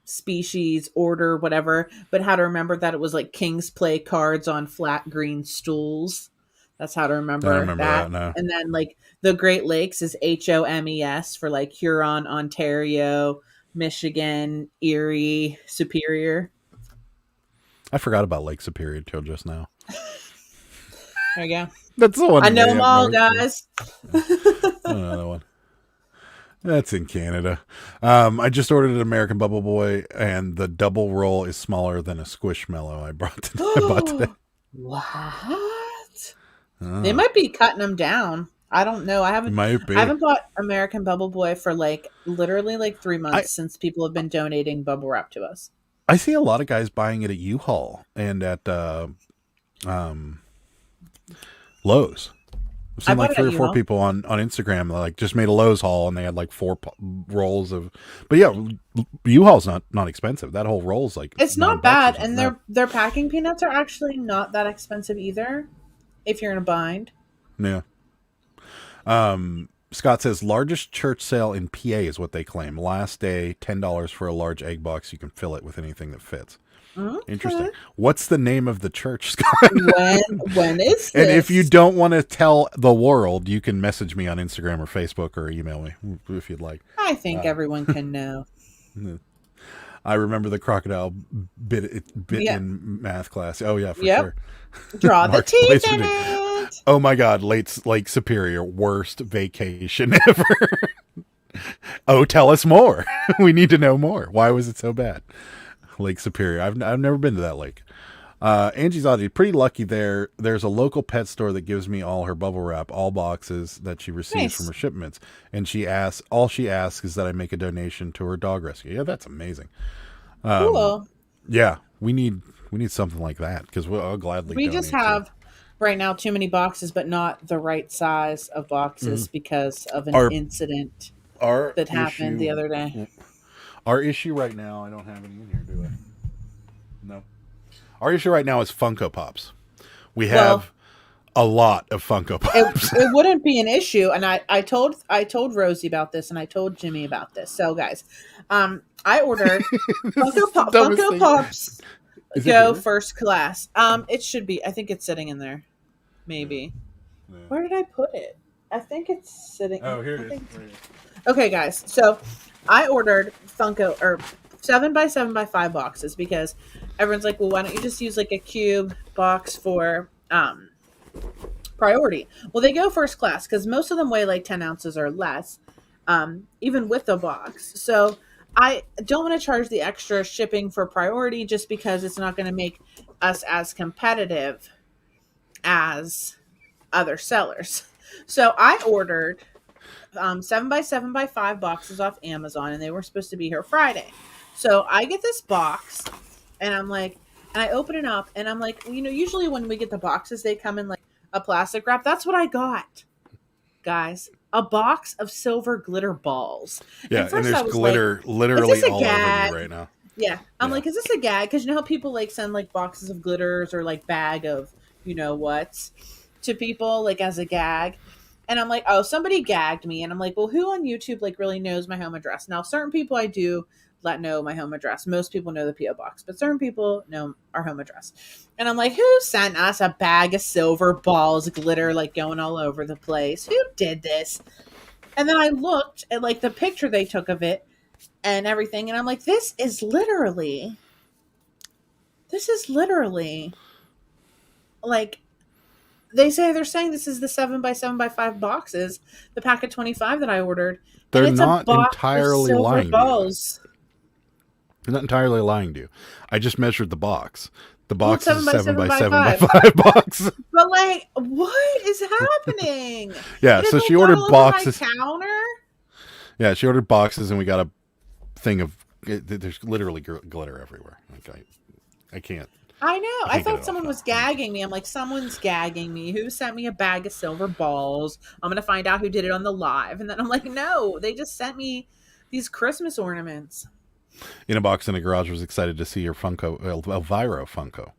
species, order, whatever, but how to remember that it was like kings play cards on flat green stools. That's how to remember, I don't remember that, no. And then like the Great Lakes is HOMES for like Huron, Ontario, Michigan, Erie, Superior. I forgot about Lake Superior till just now. There you go. That's the one. I know way them up all, north. guys. Another one. That's in Canada. I just ordered an American Bubble Boy, and the double roll is smaller than a Squishmallow I bought today. What? Oh, They might be cutting them down. I don't know. I haven't bought American Bubble Boy for like literally like 3 months since people have been donating bubble wrap to us. I see a lot of guys buying it at U-Haul and at Lowe's. I've seen like 3 or 4 people on Instagram that like just made a Lowe's haul, and they had like 4 rolls of. But yeah, U-Haul's not expensive. That whole roll's like it's not $9 bad, or and something. their packing peanuts are actually not that expensive either. If you're in a bind, Yeah. Scott says largest church sale in PA is what they claim. Last day, $10 for a large egg box. You can fill it with anything that fits. okay. Interesting. What's the name of the church, Scott? When is this? And if you don't want to tell the world, you can message me on Instagram or Facebook or email me if you'd like. I think everyone can know. I remember the crocodile bit Yeah. in math class. Oh yeah, for Yep. sure. Draw the Mark teeth plays in with it. Oh my God, Lake Superior, worst vacation ever. Oh, tell us more. We need to know more. Why was it so bad? Lake Superior. I've never been to that lake. Angie's Oddity, pretty lucky there. There's a local pet store that gives me all her bubble wrap, all boxes that she receives Nice. from her shipments. And all she asks is that I make a donation to her dog rescue. Yeah, that's amazing. Cool. Yeah, we need something like that, because I'll gladly We donate just to- have right now too many boxes, but not the right size of boxes because of an Our- incident our that happened the other day. Our issue right now, I don't have any in here, do I? No. Our issue right now is Funko Pops. We have a lot of Funko Pops. It wouldn't be an issue, and I told Rosie about this, and I told Jimmy about this. So guys, I ordered Funko Pops Is it go here? first class. It should be. I think it's sitting in there. Maybe. Yeah. Where did I put it? I think it's sitting. Oh, here I it is. think- Right here. Okay, guys. So I ordered Funko or 7x7x5 boxes because everyone's like, well, why don't you just use like a cube box for priority? Well, they go first class because most of them weigh like 10 ounces or less, even with the box. So I don't want to charge the extra shipping for priority just because it's not going to make us as competitive as other sellers. So I ordered 7x7x5 boxes off Amazon, and they were supposed to be here Friday. So I get this box, and I'm like, and I open it up, and I'm like, you know, usually when we get the boxes, they come in like a plastic wrap. That's what I got, guys. A box of silver glitter balls. Yeah, At and first I there's was glitter like, literally "Is this a all over gag?" me right now. Yeah. I'm Yeah. like, is this a gag? Because you know how people like send like boxes of glitters or like bag of you know what to people like as a gag. And I'm like, oh, somebody gagged me. And I'm like, well, who on YouTube like really knows my home address? Now, certain people I do let know my home address. Most people know the P.O. box, but certain people know our home address. And I'm like, who sent us a bag of silver balls, glitter like going all over the place? Who did this? And then I looked at like the picture they took of it, and everything. And I'm like, this is literally like, they're saying this is the 7x7x5 boxes, the pack of 25 that I ordered. They're And it's a not box entirely of silver lying to you. balls. They're not entirely lying to you. I just measured the box. The box is a 7x7x5 box. But like, what is happening? Yeah, Did so they she go ordered all over boxes. my counter? Yeah, she ordered boxes, and we got a thing of. There's literally glitter everywhere. Like I can't. I know. I can't get thought it someone off was now. gagging me. I'm like, someone's gagging me. Who sent me a bag of silver balls? I'm going to find out who did it on the live. And then I'm like, no, they just sent me these Christmas ornaments. In a box in the garage, was excited to see your Funko, Elvira Funko.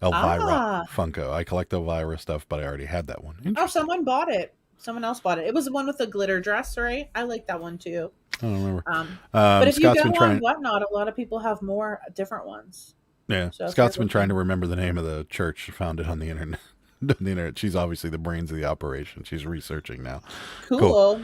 Funko. I collect Elvira stuff, but I already had that one. Oh, Interesting. someone bought it. Someone else bought it. It was the one with the glitter dress, right? I like that one too. I don't remember. But if Scott's you been go trying. on Whatnot, a lot of people have more different ones. Yeah, So if Scott's you're been trying to looking- remember the name of the church founded on the internet. On the internet. She's obviously the brains of the operation. She's researching now. Cool.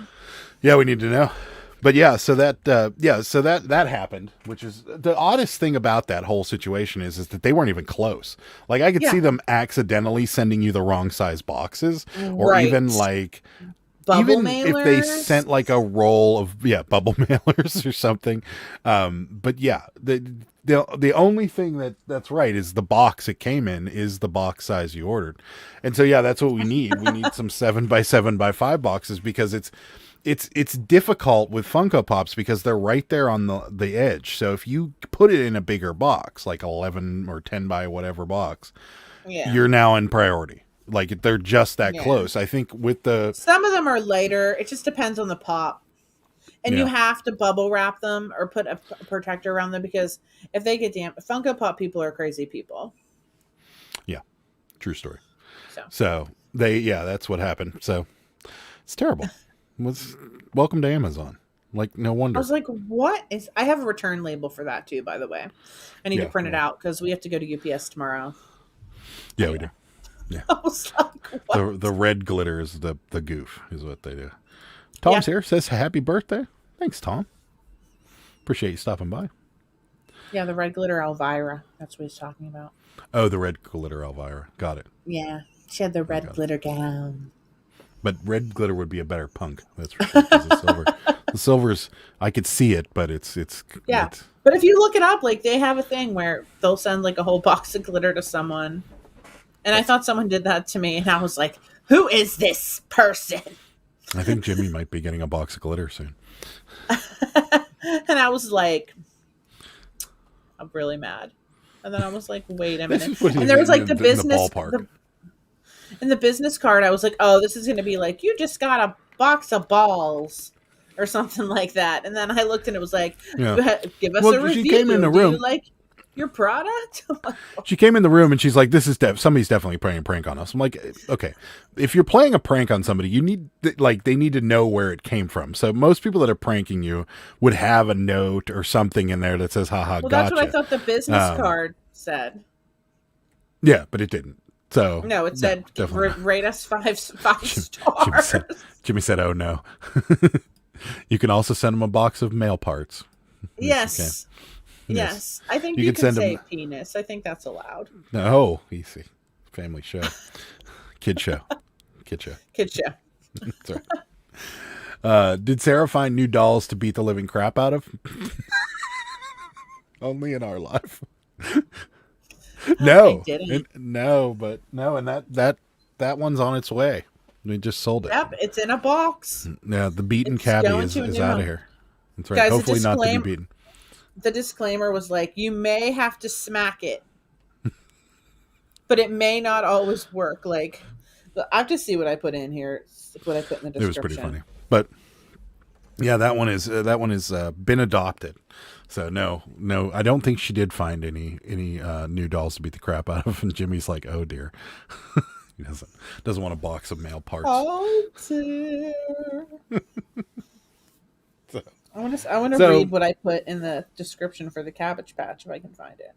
Yeah, we need to know. But yeah, so that that happened, which is the oddest thing about that whole situation is that they weren't even close. Like I could see them accidentally sending you the wrong size boxes, or Right. even like Bubble even if they mailers? sent like a roll of bubble mailers or something. But yeah, the only thing that's right is the box it came in is the box size you ordered, and so yeah, that's what we need. We need some 7x7x5 boxes because it's difficult with Funko Pops because they're right there on the edge. So if you put it in a bigger box, like 11 or 10 by whatever box, you're now in priority. Like they're just that close. I think with some of them are lighter. It just depends on the pop. And you have to bubble wrap them or put a protector around them because if they get damp, Funko Pop people are crazy people. Yeah, true story. So that's what happened. So it's terrible. Welcome to Amazon. Like, no wonder. I was like, what is... I have a return label for that too, by the way. I need to print it out because we have to go to UPS tomorrow. Yeah, we do. Yeah. I was like, what? The red glitter is the goof, is what they do. Tom's here, says happy birthday. Thanks, Tom. Appreciate you stopping by. Yeah, the red glitter Elvira. That's what he's talking about. Oh, the red glitter Elvira. Got it. Yeah, she had the red glitter gown. But red glitter would be a better punk. That's for sure. The silver's, I could see it, but it's But if you look it up, like they have a thing where they'll send like a whole box of glitter to someone. And I thought someone did that to me, and I was like, who is this person? I think Jimmy might be getting a box of glitter soon. And I was like, I'm really mad. And then I was like, wait a minute. And there was like the business in the business card. I was like, oh, this is going to be like, you just got a box of balls or something like that. And then I looked and it was like, give us a review. She came in the room. Do you like your product? She came in the room and she's like, this is somebody's definitely playing a prank on us. I'm like, okay, if you're playing a prank on somebody, you need they need to know where it came from. So most people that are pranking you would have a note or something in there that says, haha, well, gotcha. that's what I thought the business card said. Yeah, but it didn't. So no, it said rate us five stars. Jimmy said, oh no. You can also send them a box of mail parts. Yes. Yes. I think you can say penis. I think that's allowed. No, easy. Family show. Kid show. Sorry. Did Sarah find new dolls to beat the living crap out of? Only in our life. No. And that one's on its way. We just sold it. Yep, it's in a box. Yeah, the beaten cabbie is out of here. That's right. Guys, hopefully not to be beaten. The disclaimer was like, you may have to smack it, but it may not always work. Like, I have to see what I put in here. What I put in the description. It was pretty funny, but yeah, that one is been adopted. So no, I don't think she did find any new dolls to beat the crap out of. And Jimmy's like, oh dear, he doesn't want a box of male parts. Oh dear. I want to read what I put in the description for the Cabbage Patch if I can find it,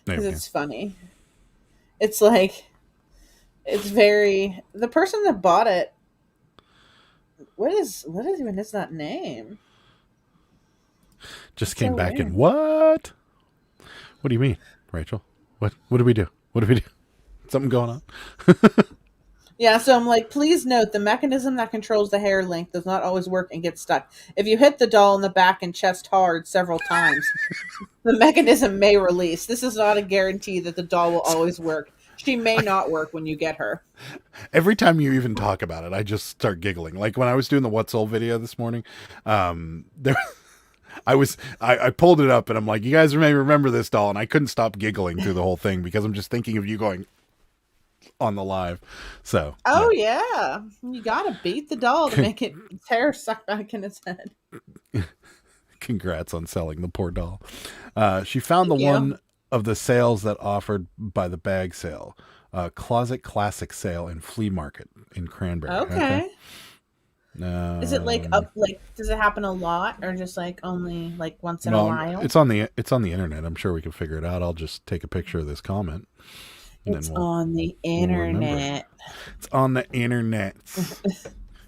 because it's funny. It's like, it's very, the person that bought it. What is even is that name? Just That's came so back weird. and what? What do you mean, Rachel? What do we do? What do we do? Something going on? Yeah, so I'm like, please note the mechanism that controls the hair length does not always work and get stuck. If you hit the doll in the back and chest hard several times, the mechanism may release. This is not a guarantee that the doll will always work. She may not work when you get her. Every time you even talk about it, I just start giggling. Like when I was doing the What's Old video this morning, there I pulled it up and I'm like, you guys may remember this doll, and I couldn't stop giggling through the whole thing because I'm just thinking of you going on the live. So Oh yeah, you gotta beat the doll to make its hair suck back in its head. congrats on selling the poor doll. She found Thank the you. one of the sales that offered by the bag sale, closet classic sale in flea market in Cranberry. Okay. Is it like Um, up? Like, does it happen a lot, or just like only like once in a well, while? it's on the internet. I'm sure we can figure it out. I'll just take a picture of this comment, and It's then we'll on the we'll remember it. internet. It's on the internet.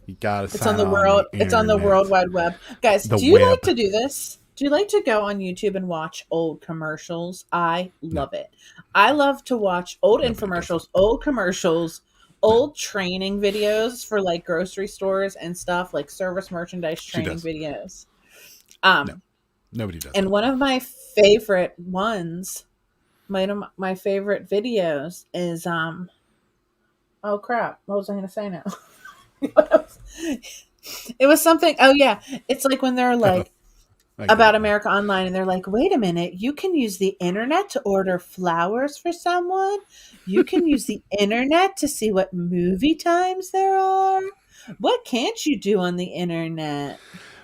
You gotta It's sign on the world. It's on the internet. World Wide Web, guys. The Do you web. like to do this? Do you like to go on YouTube and watch old commercials? I love it. I love to watch old Nobody infomercials, old commercials, old training videos for like grocery stores and stuff, like service merchandise training does. videos. No. Nobody does. And one of my favorite ones, my favorite videos is oh crap, what was I gonna say now? It was something. Oh yeah, it's like when they're like I get about it. America Online, and they're like, "Wait a minute, you can use the internet to order flowers for someone. You can use the internet to see what movie times there are. What can't you do on the internet?"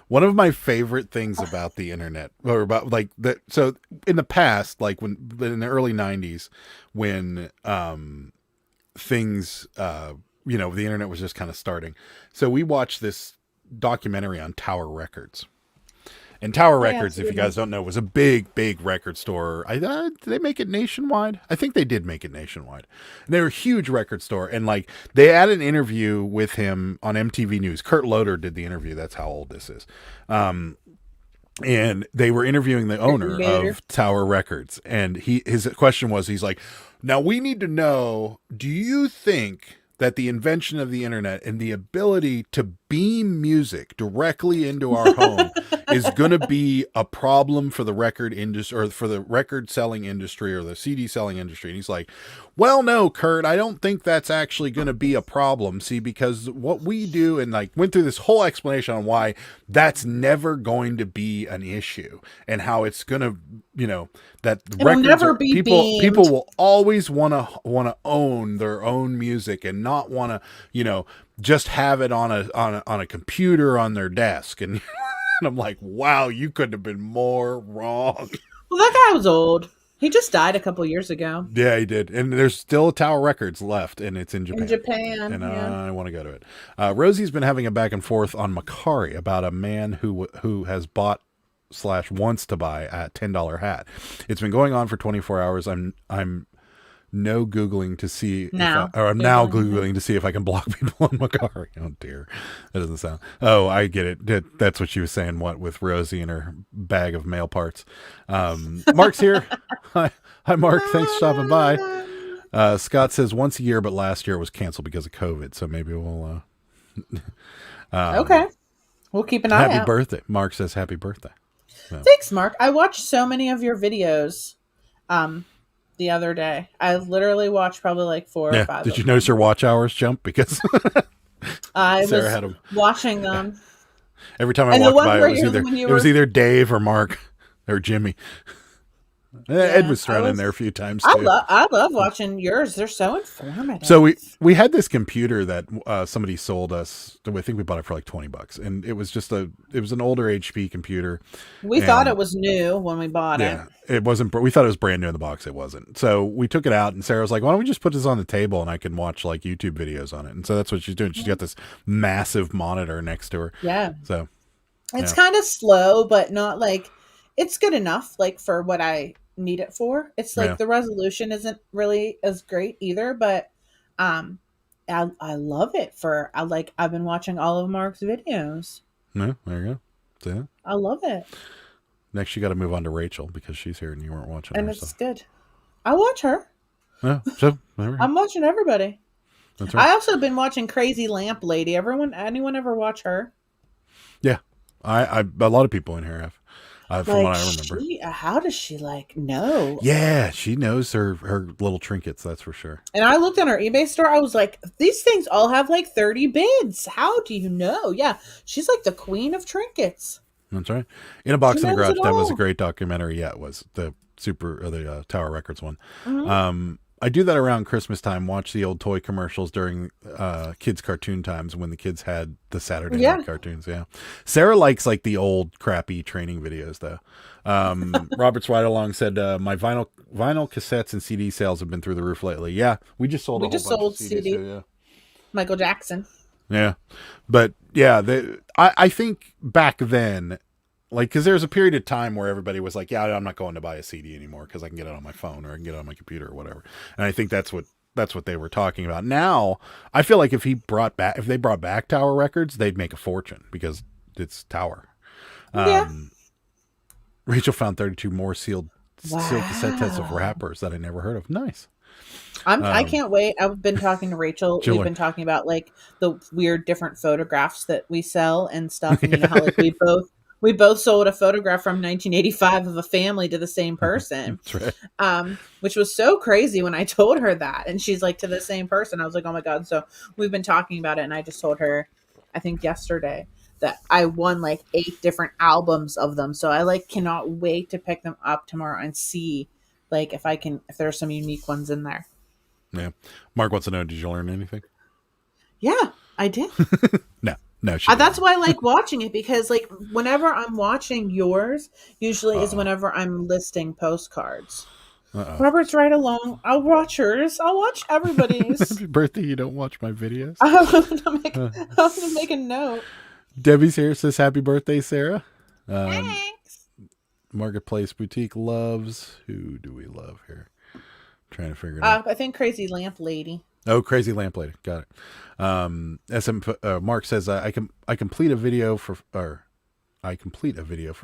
One of my favorite things about the internet, or about like that. So in the past, like when in the early '90s, when things, the internet was just kind of starting. So we watched this documentary on Tower Records. And Tower Yeah, Records, if you absolutely. guys don't know, was a big record store. Did they make it nationwide? I think they did make it nationwide. And they were a huge record store. And like they had an interview with him on MTV News. Kurt Loder did the interview. That's how old this is. And they were interviewing the owner of Tower Records. And his question was, he's like, now we need to know, do you think that the invention of the internet and the ability to beam music directly into our home is going to be a problem for the record industry, or for the record selling industry, or the CD selling industry? And he's like, well, no, Kurt, I don't think that's actually going to be a problem. See, because what we do, and like went through this whole explanation on why that's never going to be an issue, and how it's going to, that It'll records never are, be people beamed. will always want to own their own music, and not want to, just have it on a computer on their desk. And, and I'm like, wow, you couldn't have been more wrong. Well, that guy was old. He just died a couple years ago. Yeah, he did. And there's still Tower Records left, and it's in Japan. In Japan, And yeah. I want to go to it. Rosie's been having a back and forth on Macari about a man who has bought / wants to buy a $10 hat. It's been going on for 24 hours. I'm no Googling to see I'm now Googling to see if I can block people on Macari. Oh dear. That doesn't sound. Oh, I get it. That's what she was saying, what, with Rosie and her bag of mail parts. Mark's here. Hi, Mark. Thanks for stopping by. Scott says once a year, but last year it was canceled because of COVID. So maybe we'll Okay. We'll keep an eye happy out. birthday. Mark says happy birthday. Thanks, Mark. I watched so many of your videos the other day. I literally watched probably like 4 or 5 Did of you them. notice her watch hours jump? Because I Sarah was had 'em. watching them. every time I And the walked one by, where it you was were- either Dave or Mark or Jimmy. Ed was thrown I in there a few times I too. love watching yours. They're so informative. So we had this computer that somebody sold us. I think we bought it for like $20, and it was just it was an older HP computer. we thought it was new when we bought it. Yeah, it wasn't. We thought it was brand new in the box. It wasn't. So we took it out, and Sarah was like, "Why don't we just put this on the table, and I can watch like YouTube videos on it?" And so that's what she's doing. She's got this massive monitor next to her. Yeah. So It's kind of slow, but not like it's good enough like for what I need it for. It's like the resolution isn't really as great either, but I love it for I've been watching all of Mark's videos. no, there you go. See that? I love it. Next, you got to move on to Rachel because she's here and you weren't watching And her. it's good. I watch her. Yeah, so there we go. I'm watching everybody. That's right. I also been watching Crazy Lamp Lady. Anyone ever watch her? Yeah, I a lot of people in here have. From what I remember. How does she know? Yeah, she knows her little trinkets, that's for sure. And I looked on her eBay store. I was like, these things all have 30 bids. How do you know? Yeah, she's like the queen of trinkets. That's right. In a Box She in the knows Garage, it that was a all. great documentary. Yeah, it was the Tower Records one. Mm-hmm. I do that around Christmas time, watch the old toy commercials during kids' cartoon times when the kids had the Saturday night cartoons. Yeah. Sarah likes the old crappy training videos though. Robert's Ride Along said, my vinyl cassettes and CD sales have been through the roof lately. Yeah. We just sold a whole bunch of CDs too, yeah. Michael Jackson. Yeah. But yeah, I think back then, because there's a period of time where everybody was like, yeah, I'm not going to buy a CD anymore because I can get it on my phone or I can get it on my computer or whatever. And I think that's what they were talking about. Now, I feel like if they brought back Tower Records, they'd make a fortune because it's Tower. Yeah. Rachel found 32 more sealed cassette tapes of rappers that I never heard of. Nice. I can't wait. I've been talking to Rachel. Julie. We've been talking about the weird different photographs that we sell and stuff. And you know how we both sold a photograph from 1985 of a family to the same person. That's right. Which was so crazy when I told her that. And she's like, to the same person. I was like, oh my God. So we've been talking about it. And I just told her, I think yesterday, that I won 8 different albums of them. So I cannot wait to pick them up tomorrow and see if there's some unique ones in there. Yeah. Mark wants to know, did you learn anything? Yeah, I did. No. That's why I like watching it because whenever I'm watching yours, usually is whenever I'm listing postcards. Robert's Right Along. I'll watch yours. I'll watch everybody's. Happy birthday! You don't watch my videos. I have to make a note. Debbie's here, says happy birthday, Sarah. Thanks. Marketplace Boutique loves. Who do we love here? Trying to figure it out. I think Crazy Lamp Lady. Oh, Crazy Lamp Lady. Got it. Mark says I complete a video for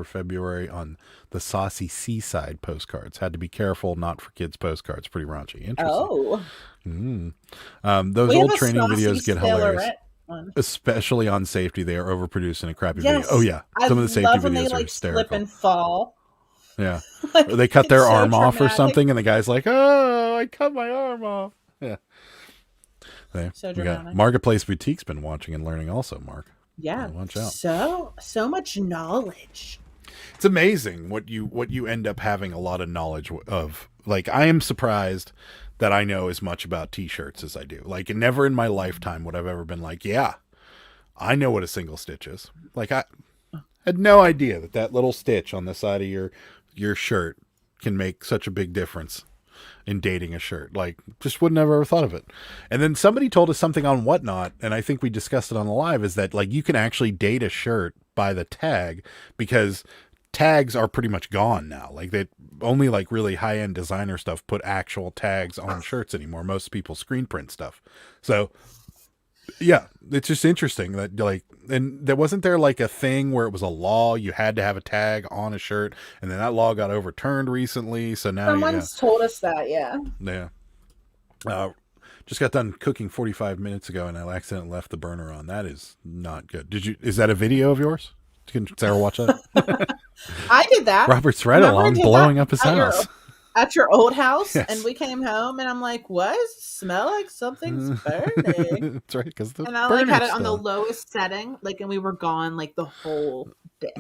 February on the Saucy Seaside postcards. Had to be careful, not for kids postcards. Pretty raunchy. Interesting. Oh. Those old training videos get hilarious. One. Especially on safety. They are overproduced in a crappy video. Oh yeah. Some of the safety videos are hysterical. Slip and fall. Yeah. Or they cut their arm off or something and the guy's like, oh, I cut my arm off. Yeah. So dramatic. Marketplace Boutique's been watching and learning also, Mark. Yeah. Watch out. So much knowledge. It's amazing what you end up having a lot of knowledge of. I am surprised that I know as much about t-shirts as I do. And never in my lifetime would I've ever been yeah, I know what a single stitch is. I had no idea that little stitch on the side of your shirt can make such a big difference in dating a shirt. Just would never have thought of it. And then somebody told us something on Whatnot, and I think we discussed it on the live, is that you can actually date a shirt by the tag because tags are pretty much gone now. They only really high-end designer stuff put actual tags on shirts anymore. Most people screen print stuff. So yeah, it's just interesting that and there wasn't there a thing where it was a law you had to have a tag on a shirt, and then that law got overturned recently. So now someone's told us that. Yeah. Just got done cooking 45 minutes ago, and I accidentally left the burner on. That is not good. Is that a video of yours? Can Sarah watch that? I did that. Robert's Right Along blowing up his house. At your old house, yes. And we came home, and I'm like, "What? Does it smell like something's burning?" That's right, because and I had it on the lowest setting, and we were gone the whole day.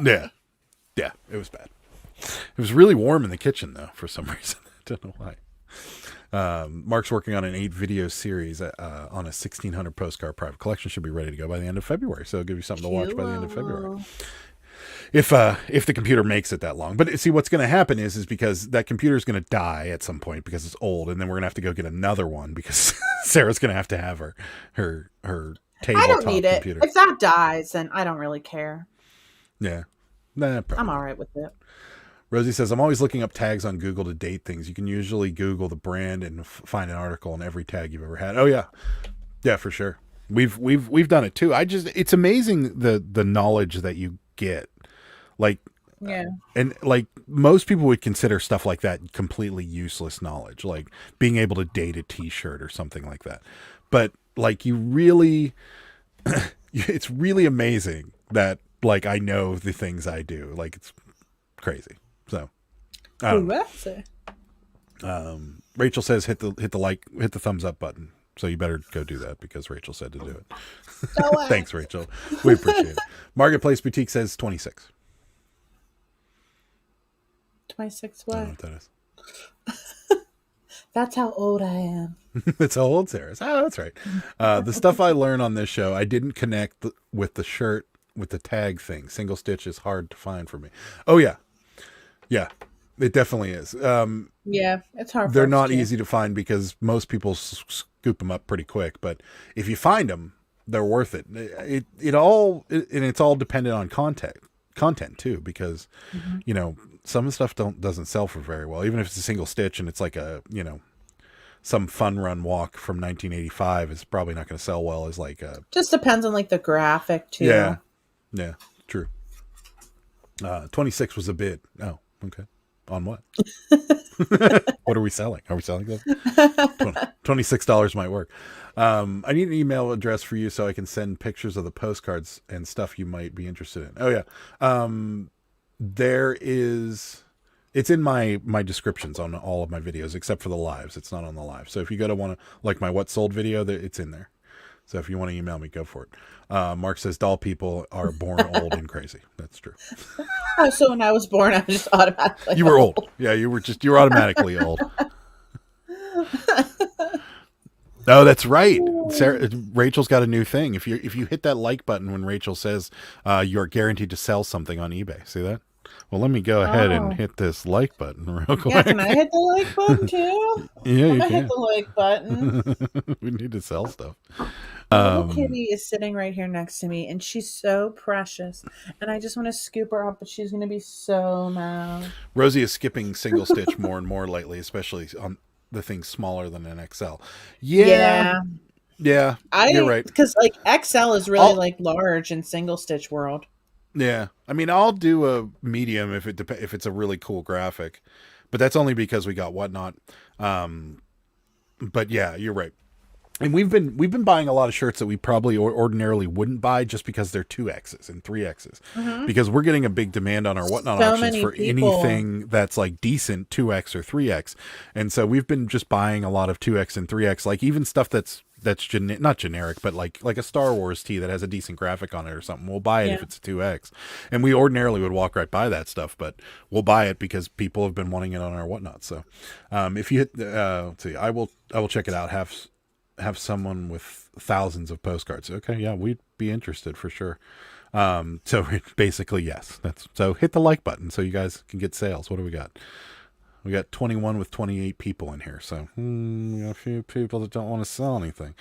Yeah, it was bad. It was really warm in the kitchen though for some reason. I don't know why. Mark's working on an 8-video series on a 1,600 postcard private collection. Should be ready to go by the end of February, so it'll give you something to watch by the end of February. If the computer makes it that long. But see, what's going to happen is because that computer is going to die at some point because it's old, and then we're going to have to go get another one because Sarah's going to have her tabletop I don't need computer. It. If that dies, then I don't really care. Yeah. Nah, I'm all right with it. Rosie says, I'm always looking up tags on Google to date things. You can usually Google the brand and find an article on every tag you've ever had. Oh yeah. Yeah, for sure. We've done it too. It's amazing the knowledge that you get. Yeah. And like most people would consider stuff like that completely useless knowledge, like being able to date a t-shirt or something like that. But like you really, it's really amazing that like I know the things I do. Like it's crazy. So I don't know. That's it. Rachel says hit the thumbs up button. So you better go do that because Rachel said to do it. Thanks, Rachel. We appreciate it. Marketplace Boutique says 26. 26 I don't know what? what that is. That's how old I am. That's how old Sarah is. Oh, that's right. The stuff I learned on this show, I didn't connect with the shirt with the tag thing. Single stitch is hard to find for me. Oh yeah, yeah, it definitely is. Yeah, it's hard. They're not easy to find because most people scoop them up pretty quick. But if you find them, they're worth it. And it's all dependent on content too, because you know some of the stuff doesn't sell for very well, even if it's a single stitch and it's like a some fun run walk from 1985 is probably not going to sell well as like a. Just depends on like the graphic too. Yeah, true. 26 was a bid. Oh, okay. On what? What are we selling? Are we selling those? $26 might work. I need an email address for you so I can send pictures of the postcards and stuff you might be interested in. Oh yeah. It's in my descriptions on all of my videos except for the lives. It's not on the live. So if you go to my what sold video, it's in there. So if you want to email me, go for it. Mark says doll people are born old and crazy. That's true. Oh, so when I was born, I was just automatically. You were old. Yeah, you were automatically old. Oh, that's right. Rachel's got a new thing. If you hit that like button when Rachel says you're guaranteed to sell something on eBay. See that? Well, let me go ahead and hit this like button real quick. Yeah, can I hit the like button too? Yeah, you can. Hit the like button. We need to sell stuff. Little kitty is sitting right here next to me, and she's so precious. And I just want to scoop her up, but she's going to be so mad. Rosie is skipping single stitch more and more lately, especially on the things smaller than an XL. Yeah, you're right. Because like XL is really like large in single stitch world. Yeah, I mean, I'll do a medium if it's a really cool graphic, but that's only because we got Whatnot. But yeah, you're right. And we've been buying a lot of shirts that we probably ordinarily wouldn't buy just because they're 2Xs and 3Xs. Because we're getting a big demand on our Whatnot auctions for anything that's like decent 2X or 3X. And so we've been just buying a lot of 2X and 3X, like even stuff that's not generic, but like a Star Wars tee that has a decent graphic on it or something. We'll buy it if it's a 2X. And we ordinarily would walk right by that stuff, but we'll buy it because people have been wanting it on our Whatnot. So if you hit let's see, I will check it out. Have someone with thousands of postcards. Okay, yeah, we'd be interested for sure. So basically, yes. So hit the like button so you guys can get sales. What do we got? We got 21 with 28 people in here. So we got a few people that don't want to sell anything.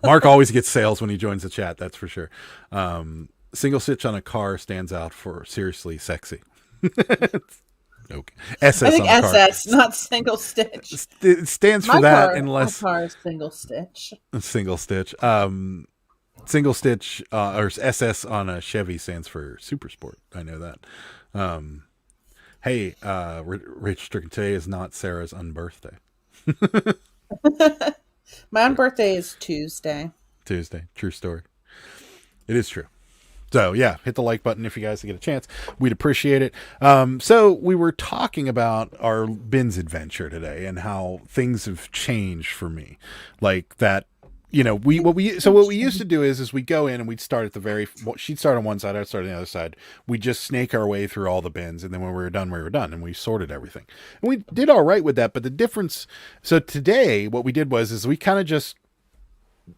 Mark always gets sales when he joins the chat. That's for sure. Single stitch on a car stands out for seriously sexy. Okay. SS. I think on SS, not single stitch. It stands for that unless my car is single stitch. Single stitch. Single stitch or SS on a Chevy stands for super sport. I know that. Hey, Rich Stricken, today is not Sarah's unbirthday. My unbirthday is Tuesday. True story. It is true. So yeah, hit the like button if you guys get a chance. We'd appreciate it. So we were talking about our bins adventure today and how things have changed for me. Like that, what we used to do is we go in and we'd start at she'd start on one side, I'd start on the other side. We'd just snake our way through all the bins, and then when we were done, and we sorted everything. And we did all right with that, but the difference, so today what we did was we kind of just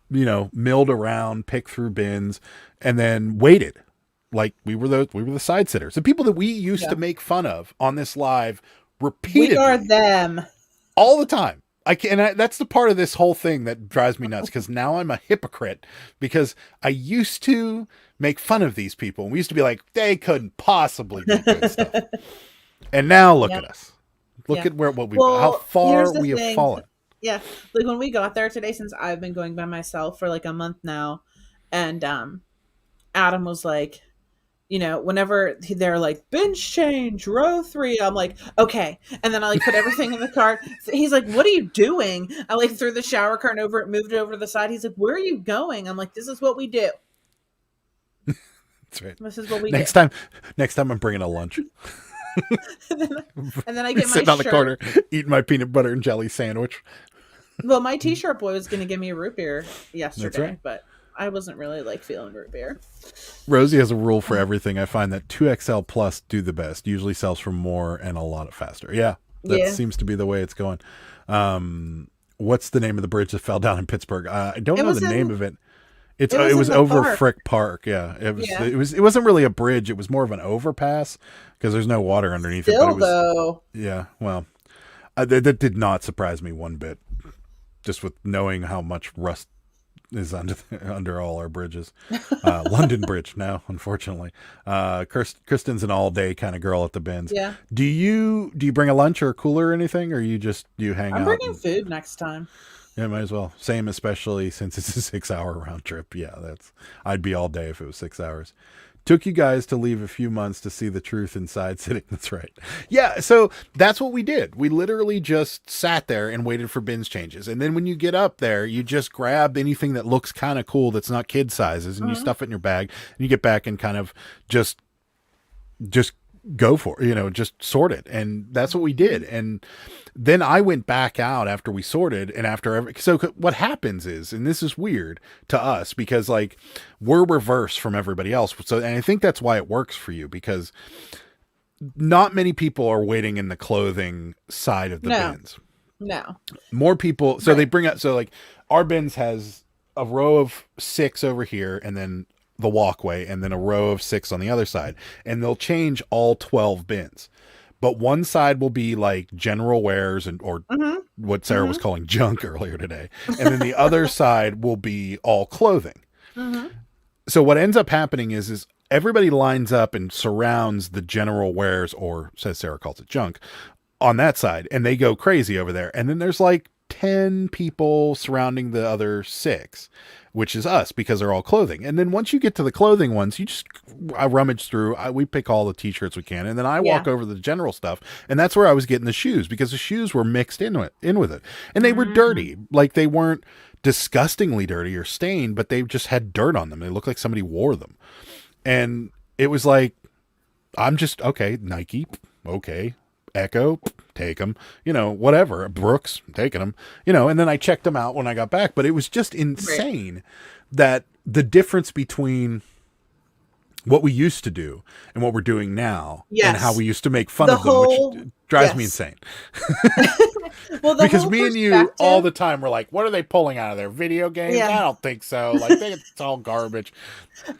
milled around, picked through bins, and then waited. Like we were the side sitters. The people that we used to make fun of on this live repeatedly. We are them. All the time. That's the part of this whole thing that drives me nuts, because now I'm a hypocrite, because I used to make fun of these people. And we used to be like, they couldn't possibly do good stuff. And now look at us. Look at how far we have fallen. Yeah, like when we got there today, since I've been going by myself for like a month now, and Adam was like, whenever they're like binge change row 3, I'm like, okay. And then I like put everything in the cart. He's like, what are you doing? I like threw the shower curtain over it, moved it over to the side. He's like, where are you going? I'm like, this is what we do. That's right. This is what we Next do. time I'm bringing a lunch. and then I get my sitting on the shirt. corner eating my peanut butter and jelly sandwich. Well, my t-shirt boy was going to give me a root beer yesterday, right. but I wasn't really like feeling root beer. Rosie has a rule for everything. I find that 2XL plus do the best. Usually sells for more and a lot faster. Yeah, that seems to be the way it's going. What's the name of the bridge that fell down in Pittsburgh? I don't know the name of it. It was over park. Frick Park. Yeah, it was. It wasn't really a bridge. It was more of an overpass because there's no water underneath it. But it was, though. Yeah, well, that did not surprise me one bit. Just with knowing how much rust is under all our bridges. London Bridge now, unfortunately. Kristen's an all day kind of girl at the bins. Yeah. Do you bring a lunch or a cooler or anything, or you hang out? I'm bringing food next time. Yeah, might as well. Same, especially since it's a 6-hour round trip. Yeah, I'd be all day if it was 6 hours. Took you guys to leave a few months to see the truth inside sitting. That's right. Yeah, so that's what we did. We literally just sat there and waited for bins changes. And then when you get up there, you just grab anything that looks kind of cool that's not kid sizes and you stuff it in your bag and you get back and kind of just go for it, just sort it. And that's what we did. And then I went back out after we sorted and so what happens is, and this is weird to us because like we're reverse from everybody else. So, and I think that's why it works for you because not many people are waiting in the clothing side of the bins. No. More people. So they bring up, so like our bins has a row of 6 over here and then the walkway and then a row of 6 on the other side, and they'll change all 12 bins, but one side will be like general wares or what Sarah was calling junk earlier today, and then the other side will be all clothing. So what ends up happening is everybody lines up and surrounds the general wares, or as Sarah calls it, junk, on that side, and they go crazy over there, and then there's like 10 people surrounding the other 6, which is us because they're all clothing. And then once you get to the clothing ones, I rummage through, we pick all the t-shirts we can. And then I walk over the general stuff. And that's where I was getting the shoes because the shoes were mixed in with it. And they were dirty. Like they weren't disgustingly dirty or stained, but they just had dirt on them. They looked like somebody wore them. And it was like, I'm just, okay, Nike, okay. Echo, take them, whatever. Brooks, taking them, and then I checked them out when I got back. But it was just insane that the difference between what we used to do and what we're doing now and how we used to make fun of them, which drives me insane. Well, because me and you all the time were like, what are they pulling out of their video games? I don't think so. Like, it's all garbage.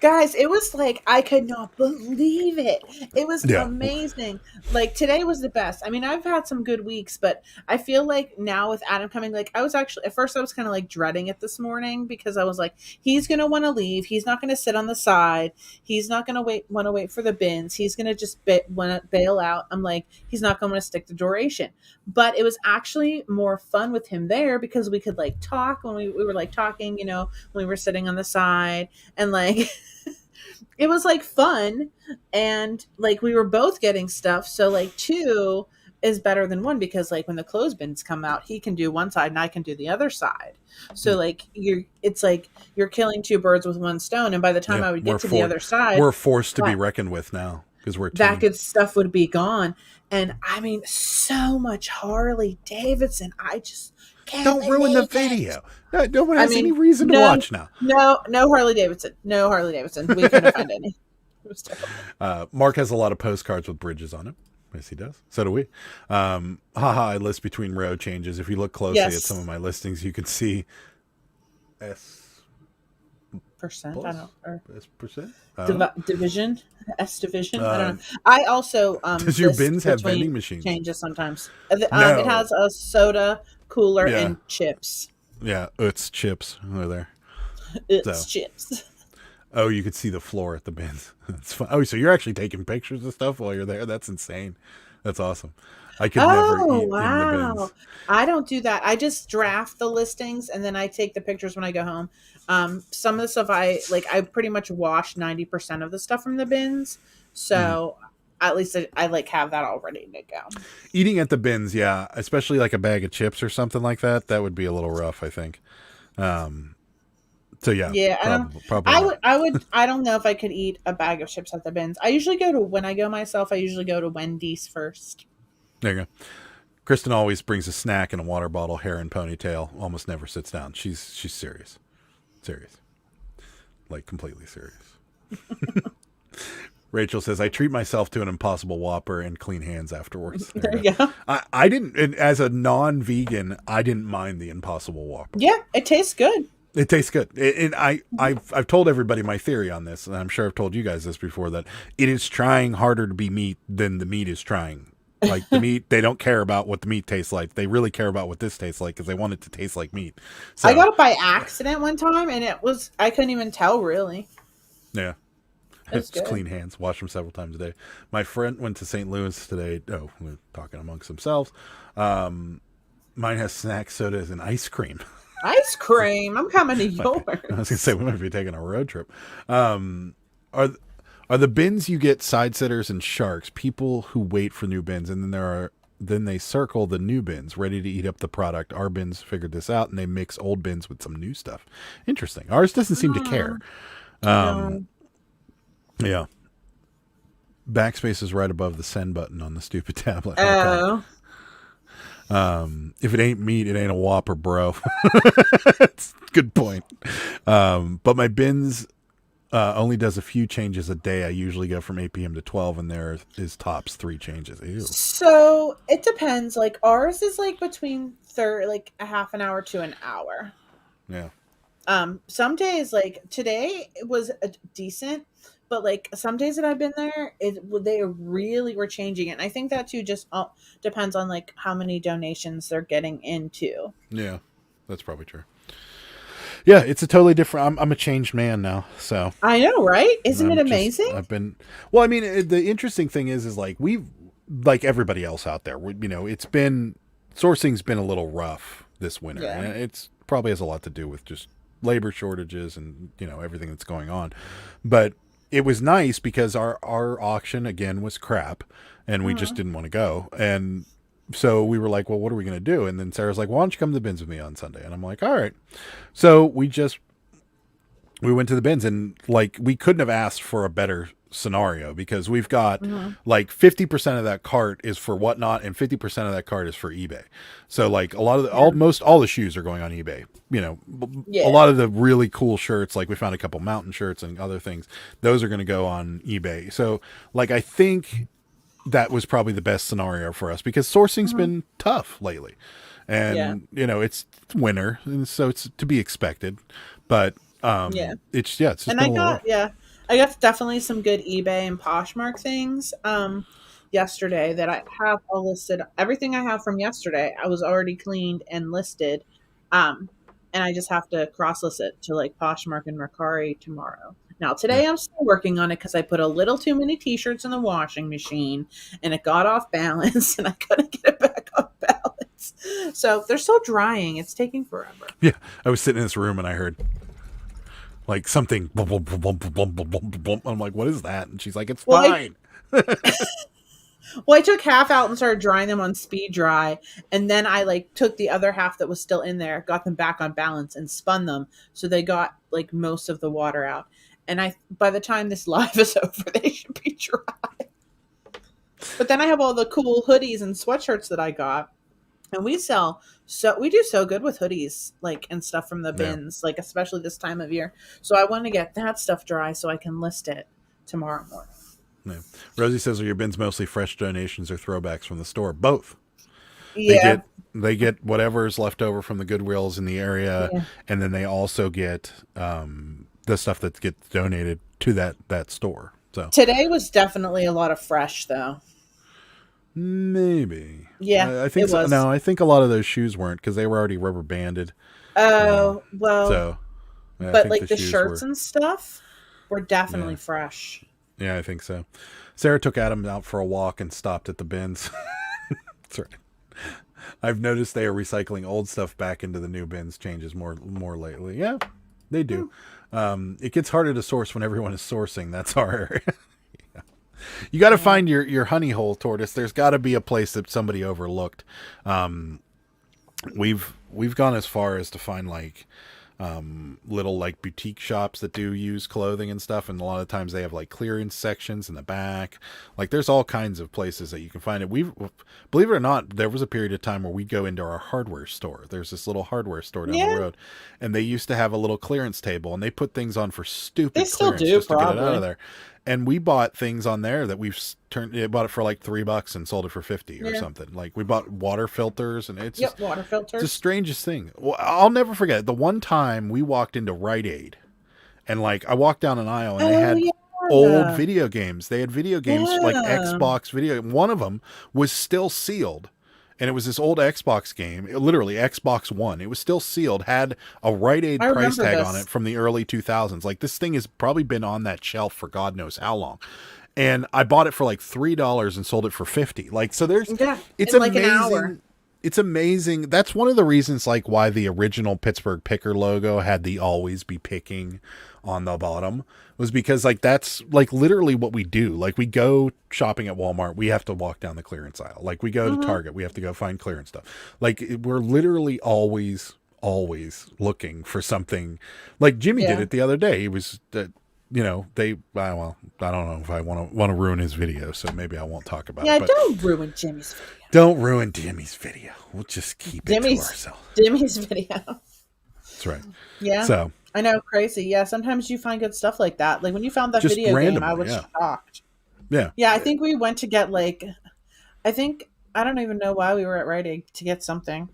Guys, it was like, I could not believe it. It was amazing. Like, today was the best. I mean, I've had some good weeks, but I feel like now with Adam coming, like, I was actually, at first I was kind of like dreading it this morning because I was like, he's going to want to leave. He's not going to sit on the side. He's not going to want to wait for the bins. He's going to just want to bail out. I'm like, he's not going to stick to duration. But it was actually more fun with him there because we could like talk when we were like talking, when we were sitting on the side, and like it was like fun, and like we were both getting stuff. So like 2 is better than 1 because like when the clothes bins come out, he can do one side and I can do the other side. So like it's like you're killing 2 birds with 1 stone. And by the time I would get to the other side, we're forced to be reckoned with now because we're that good stuff would be gone. And I mean, so much Harley Davidson. I just can't. Don't ruin the video. No one has any reason to watch now. No Harley Davidson. No Harley Davidson. We couldn't find any. It was terrible. Mark has a lot of postcards with bridges on it. Yes, he does. So do we. I list between row changes. If you look closely at some of my listings, you can see S percent. Plus? I don't. Or S percent. Division. S division. I don't know. I also does your bins have vending machines? Changes sometimes. No. It has a soda cooler and chips. Yeah, Utz chips over there. Utz chips. Oh, you could see the floor at the bins. That's fun. Oh, so you're actually taking pictures of stuff while you're there? That's insane. That's awesome. I could never Oh, eat in the bins. wow. I don't do that. I just draft the listings and then I take the pictures when I go home. Some of the stuff I pretty much wash 90% of the stuff from the bins. So at least I like have that all ready to go. Eating at the bins, yeah, especially like a bag of chips or something like that, that would be a little rough, I think. So yeah, Yeah, probably not. I don't know if I could eat a bag of chips at the bins. When I go myself, I usually go to Wendy's first. There you go. Kristen always brings a snack and a water bottle, hair and ponytail. Almost never sits down. She's serious, like completely serious. Rachel says, "I treat myself to an Impossible Whopper and clean hands afterwards." There you go. I didn't, and as a non-vegan, I didn't mind the Impossible Whopper. Yeah, it tastes good. It tastes good. And I've told everybody my theory on this, and I'm sure I've told you guys this before, that it is trying harder to be meat than the meat is trying. Like the meat, they don't care about what the meat tastes like. They really care about what this tastes like because they want it to taste like meat. So, I got it by accident one time, and I couldn't even tell really. Yeah. It's clean hands. Wash them several times a day. My friend went to St. Louis today. Oh, we're talking amongst themselves. Mine has snacks, sodas, and ice cream. Ice cream. I'm coming to yours. I was gonna say we might be taking a road trip. Are the bins you get side sitters and sharks? People who wait for new bins, and then they circle the new bins ready to eat up the product. Our bins figured this out, and they mix old bins with some new stuff. Interesting. Ours doesn't seem to care. Yeah. Backspace is right above the send button on the stupid tablet. Oh. If it ain't meat, it ain't a Whopper, bro. That's a good point. But my bins only does a few changes a day. I usually go from 8 p.m. to 12, and there is tops 3 changes. Ew. So it depends. Like ours is like between like a half an hour to an hour. Yeah. Some days, like today, it was decent. But like some days that I've been there, they really were changing it. And I think that too just depends on like how many donations they're getting into. Yeah, that's probably true. Yeah, it's a totally different. I'm a changed man now. So I know, right? Isn't it amazing? Well, I mean, the interesting thing is like we've, like everybody else out there, sourcing's been a little rough this winter, Yeah. and it's probably has a lot to do with just labor shortages and everything that's going on, but. It was nice because our auction again was crap, and we just didn't want to go. And so we were like, well, what are we going to do? And then Sarah's like, why don't you come to the bins with me on Sunday? And I'm like, all right. So we went to the bins, and like we couldn't have asked for a better scenario because we've got like 50% of that cart is for Whatnot and 50% of that cart is for eBay. So like a lot of almost all the shoes are going on eBay. A lot of the really cool shirts, like we found a couple mountain shirts and other things, those are going to go on eBay. So like I think that was probably the best scenario for us because sourcing's been tough lately. And it's winter, and so it's to be expected. But it's just and been I got definitely some good eBay and Poshmark things yesterday that I have all listed. Everything I have from yesterday I was already cleaned and listed, and I just have to cross list it to like Poshmark and Mercari tomorrow. Now today I'm still working on it because I put a little too many t-shirts in the washing machine and it got off balance and I couldn't get it back on balance. So they're still drying. It's taking forever. Yeah, I was sitting in this room and I heard like something bum, bum, bum, bum, bum, bum, bum, bum. I'm like, what is that? And she's like, it's fine. Well, I took half out and started drying them on speed dry, and then I like took the other half that was still in there, got them back on balance, and spun them so they got like most of the water out. And by the time this live is over, they should be dry. But then I have all the cool hoodies and sweatshirts that I got, and we do so good with hoodies like and stuff from the bins, like especially this time of year. So I want to get that stuff dry so I can list it tomorrow morning. Yeah. Rosie says, are your bins mostly fresh donations or throwbacks from the store? Both. Yeah. They get whatever's left over from the Goodwills in the area, and then they also get the stuff that gets donated to that store. So today was definitely a lot of fresh, though. Maybe. Yeah, I think it was. No, I think a lot of those shoes weren't because they were already rubber banded. Oh, well. So, but like the shirts and stuff were definitely fresh. Yeah, I think so. Sarah took Adam out for a walk and stopped at the bins. That's right. I've noticed they are recycling old stuff back into the new bins. Changes more lately. Yeah, they do. It gets harder to source when everyone is sourcing. That's our area. You got to find your honey hole, Tortoise. There's got to be a place that somebody overlooked. We've gone as far as to find like little like boutique shops that do use clothing and stuff, and a lot of times they have like clearance sections in the back. Like there's all kinds of places that you can find it. We've, believe it or not, there was a period of time where we'd go into our hardware store. There's this little hardware store down the road, and they used to have a little clearance table, and they put things on for stupid They still clearance do, just to get it probably. out of there. And we bought things on there that bought it for like $3 and sold it for 50 or something. Like we bought water filters, and it's just, water filters. it's the strangest thing. Well, I'll never forget the one time we walked into Rite Aid, and like I walked down an aisle and they had old video games. They had video games like Xbox video. One of them was still sealed. And it was this old Xbox game, literally Xbox One. It was still sealed, had a Rite Aid price tag on it from the early 2000s. Like this thing has probably been on that shelf for God knows how long. And I bought it for like $3 and sold it for 50. Like, so it's amazing. Like an hour. It's amazing. That's one of the reasons like why the original Pittsburgh Picker logo had the always be picking on the bottom, was because like that's like literally what we do. Like we go shopping at Walmart, we have to walk down the clearance aisle. Like we go to Target, we have to go find clearance stuff. Like we're literally always looking for something. Like Jimmy did it the other day. He was I don't know if I want to ruin his video, so maybe I won't talk about it. Yeah, don't ruin Jimmy's video. Don't ruin Jimmy's video. We'll just keep it to ourselves. Jimmy's video. That's right. Yeah. So I know, crazy. Yeah, sometimes you find good stuff like that. Like when you found that just video game, I randomly, was shocked. Yeah. Yeah, I think we went to get like, I don't even know why we were at Rite Aid to get something.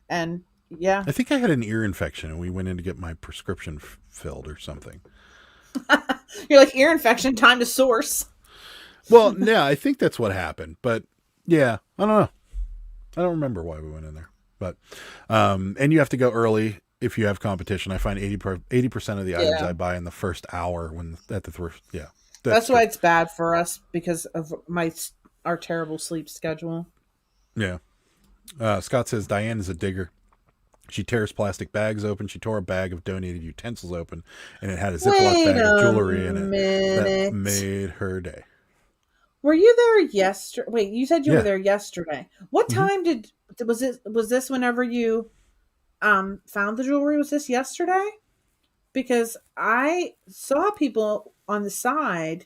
And yeah. I think I had an ear infection and we went in to get my prescription filled or something. You're like, ear infection, time to source. Well, yeah, I think that's what happened. But yeah, I don't know. I don't remember why we went in there. But, and you have to go early if you have competition. I find 80% of the items I buy in the first hour when at the thrift. Yeah. That's why it's bad for us, because of our terrible sleep schedule. Yeah. Scott says Diane is a digger. She tears plastic bags open. She tore a bag of donated utensils open, and it had a Ziploc bag of jewelry in it. That made her day. Were you there yesterday? Wait, you said you were there yesterday. What time was this whenever you found the jewelry? Was this yesterday? Because I saw people on the side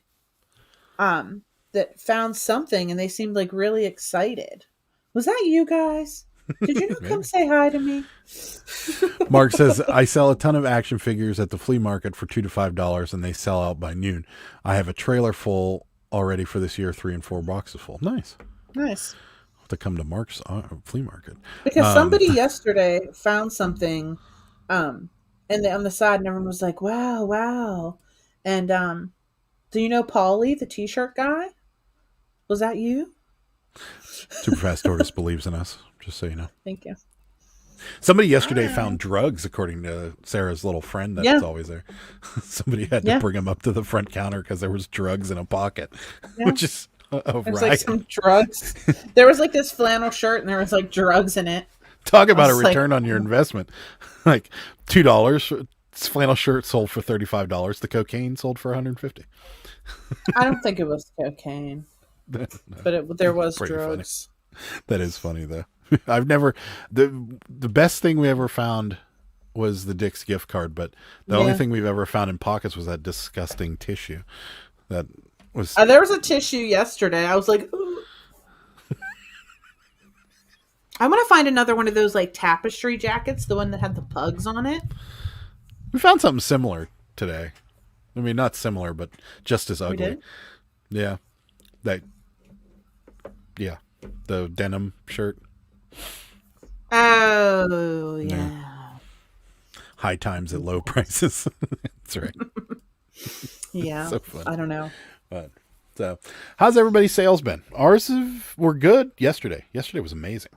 that found something, and they seemed like really excited. Was that you guys? Did you not come say hi to me? Mark says, I sell a ton of action figures at the flea market for $2 to $5, and they sell out by noon. I have a trailer full already for this year, 3 and 4 boxes full. Nice. I'll have to come to Mark's flea market. Because somebody yesterday found something and on the side, and everyone was like, wow. And do you know Paulie, the t-shirt guy? Was that you? Super Fast Tortoise believes in us, just so you know. Thank you. Somebody yesterday found drugs, according to Sarah's little friend that's always there. Somebody had to bring him up to the front counter because there was drugs in a pocket, which is a riot. Like some drugs. There was like this flannel shirt, and there was like drugs in it. Talk about a return on your investment. Like $2. Flannel shirt sold for $35. The cocaine sold for $150. I don't think it was cocaine. But there was drugs. Funny. That is funny though. I've never the best thing we ever found was the Dick's gift card, but the only thing we've ever found in pockets was that disgusting tissue. That was there was a tissue yesterday. I was like, ooh. I want to find another one of those like tapestry jackets, the one that had the pugs on it. We found something similar today. I mean, not similar, but just as ugly. We did? Yeah. The denim shirt. Oh, yeah. High times at low prices. That's right. Yeah. So fun. I don't know. But so, how's everybody's sales been? Ours were good yesterday. Yesterday was amazing.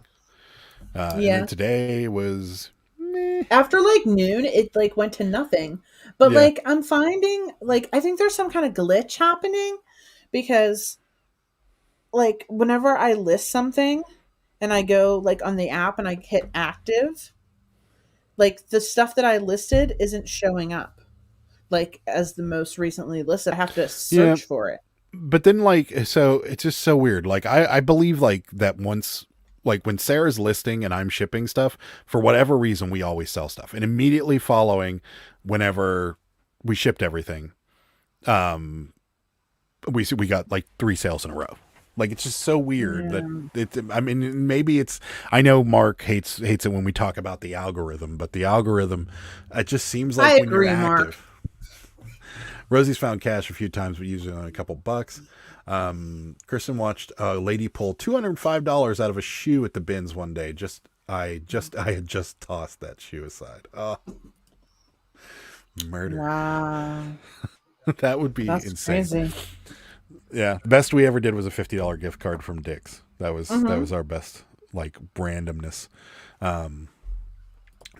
And then today was meh. After like noon, it like went to nothing. But like I'm finding like I think there's some kind of glitch happening because like whenever I list something, and I go like on the app and I hit active, like the stuff that I listed isn't showing up like as the most recently listed. I have to Yeah. search for it. But then so it's just so weird. Like I believe like that once, like when Sarah's listing and I'm shipping stuff, for whatever reason, we always sell stuff. And immediately following, whenever we shipped everything, we got like 3 sales in a row. Like it's just so weird that I mean, maybe it's, I know Mark hates it when we talk about the algorithm, but the algorithm, it just seems like I when agree, you're Mark. active. Rosie's found cash a few times, but usually only a couple bucks. Kristen watched a lady pull $205 out of a shoe at the bins one day. I had just tossed that shoe aside. Oh, murder. Wow. That would be That's insane. crazy. Yeah. The best we ever did was a $50 gift card from Dick's. That was our best, like, randomness.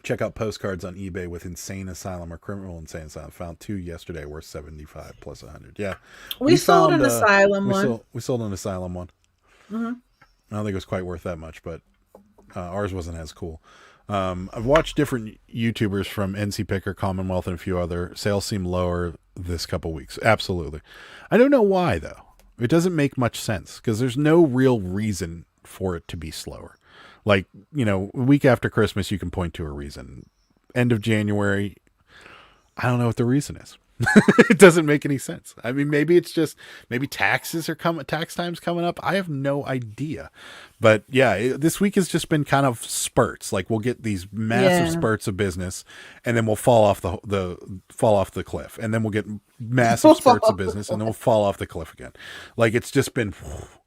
Check out postcards on eBay with Insane Asylum or Criminal Insane Asylum. Found 2 yesterday worth $75 plus 100. Yeah. We sold found, an Asylum one. We sold an Asylum one. I don't think it was quite worth that much, but ours wasn't as cool. I've watched different YouTubers from NC Picker, Commonwealth, and a few other. Sales seem lower this couple weeks. Absolutely. I don't know why, though. It doesn't make much sense because there's no real reason for it to be slower. Like, you know, a week after Christmas, you can point to a reason. End of January, I don't know what the reason is. It doesn't make any sense. I mean, maybe it's just, maybe taxes are tax time's coming up. I have no idea. But yeah, this week has just been kind of spurts. Like we'll get these massive spurts of business, and then we'll fall off the cliff, and then we'll get massive spurts of business, and then we'll fall off the cliff again. Like it's just been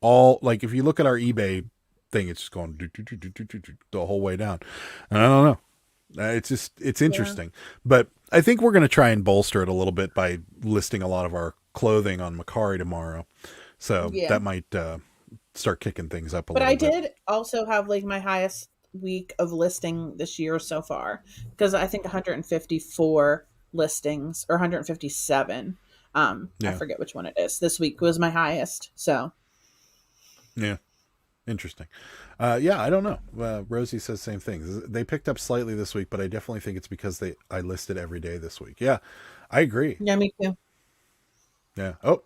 all, like if you look at our eBay thing, it's just going the whole way down. And I don't know. It's interesting, but I think we're going to try and bolster it a little bit by listing a lot of our clothing on Macari tomorrow. So that might start kicking things up a little bit. But I did also have like my highest week of listing this year so far, because I think 154 listings or 157. I forget which one it is. This week was my highest. So yeah. Interesting. I don't know. Rosie says same thing. They picked up slightly this week, but I definitely think it's because I listed every day this week. Yeah, I agree. Yeah, me too. Yeah. Oh,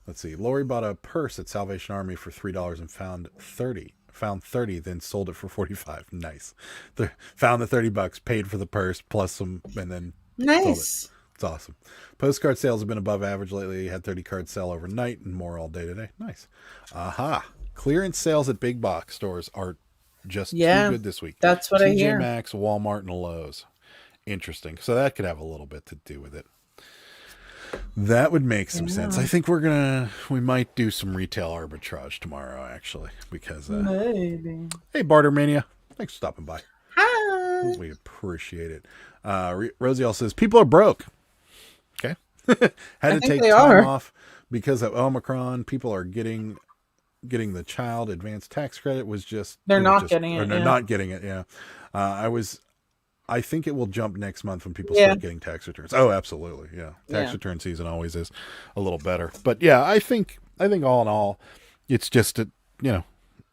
let's see. Lori bought a purse at Salvation Army for $3 and found 30, then sold it for 45. Nice. Found the $30, paid for the purse plus some, and then sold it. It's awesome. Postcard sales have been above average lately. Had 30 cards sell overnight and more all day today. Nice. Aha. Clearance sales at big box stores are just too good this week. That's what I hear. TJ Maxx, Walmart, and Lowe's. Interesting. So that could have a little bit to do with it. That would make some sense. I think we might do some retail arbitrage tomorrow, actually, because maybe. Hey, Bartermania, thanks for stopping by. Hi. We appreciate it. Rosie also says people are broke. Okay, had to take time off because of Omicron. People are getting the child advanced tax credit was just they're not getting it. They're not getting it. Yeah, I think it will jump next month when people start getting tax returns. Oh, absolutely. Yeah, tax return season always is a little better. But yeah, I think all in all, it's just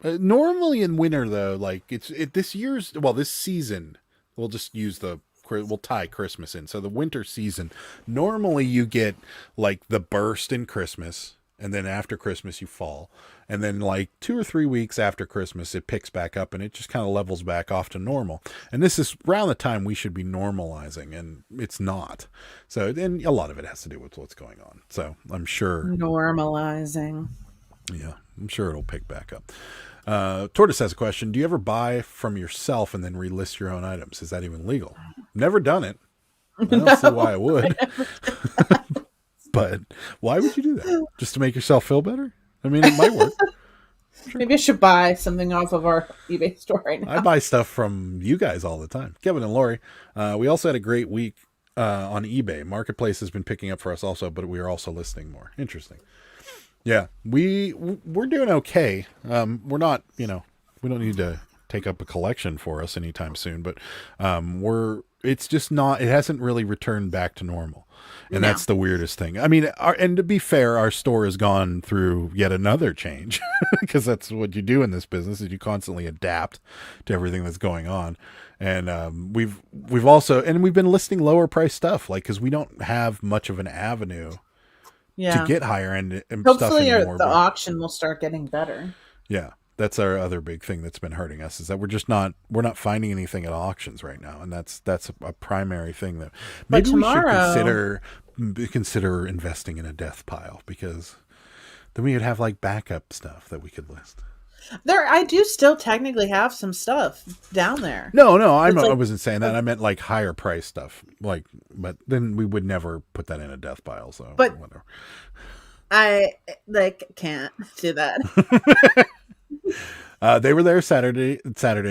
normally in winter though, like this season. We'll just use we'll tie Christmas in. So the winter season, normally you get like the burst in Christmas, and then after Christmas you fall. And then like 2 or 3 weeks after Christmas, it picks back up and it just kind of levels back off to normal. And this is around the time we should be normalizing, and it's not. So then a lot of it has to do with what's going on. So I'm sure normalizing. Yeah, I'm sure it'll pick back up. Tortoise has a question. Do you ever buy from yourself and then relist your own items? Is that even legal? Never done it. I don't see why I would. But why would you do that? Just to make yourself feel better? I mean, it might work. Sure. Maybe I should buy something off of our eBay store right now. I buy stuff from you guys all the time. Kevin and Lori. We also had a great week on eBay. Marketplace has been picking up for us also, but we are also listing more. Interesting. Yeah, we're doing okay. We're not, we don't need to take up a collection for us anytime soon, but it's just not, it hasn't really returned back to normal. And No. that's the weirdest thing. I mean, and to be fair, our store has gone through yet another change because that's what you do in this business is you constantly adapt to everything that's going on. And we've also, and we've been listing lower price stuff, like, cause we don't have much of an avenue to get higher end stuff Hopefully anymore. the auction will start getting better. Yeah. That's our other big thing that's been hurting us is that we're not finding anything at auctions right now. And that's a primary thing that maybe tomorrow, we should consider investing in a death pile, because then we would have like backup stuff that we could list. I do still technically have some stuff down there. No, I wasn't saying that. I meant like higher price stuff, like, but then we would never put that in a death pile. So, but whatever. I can't do that. They were there Saturday.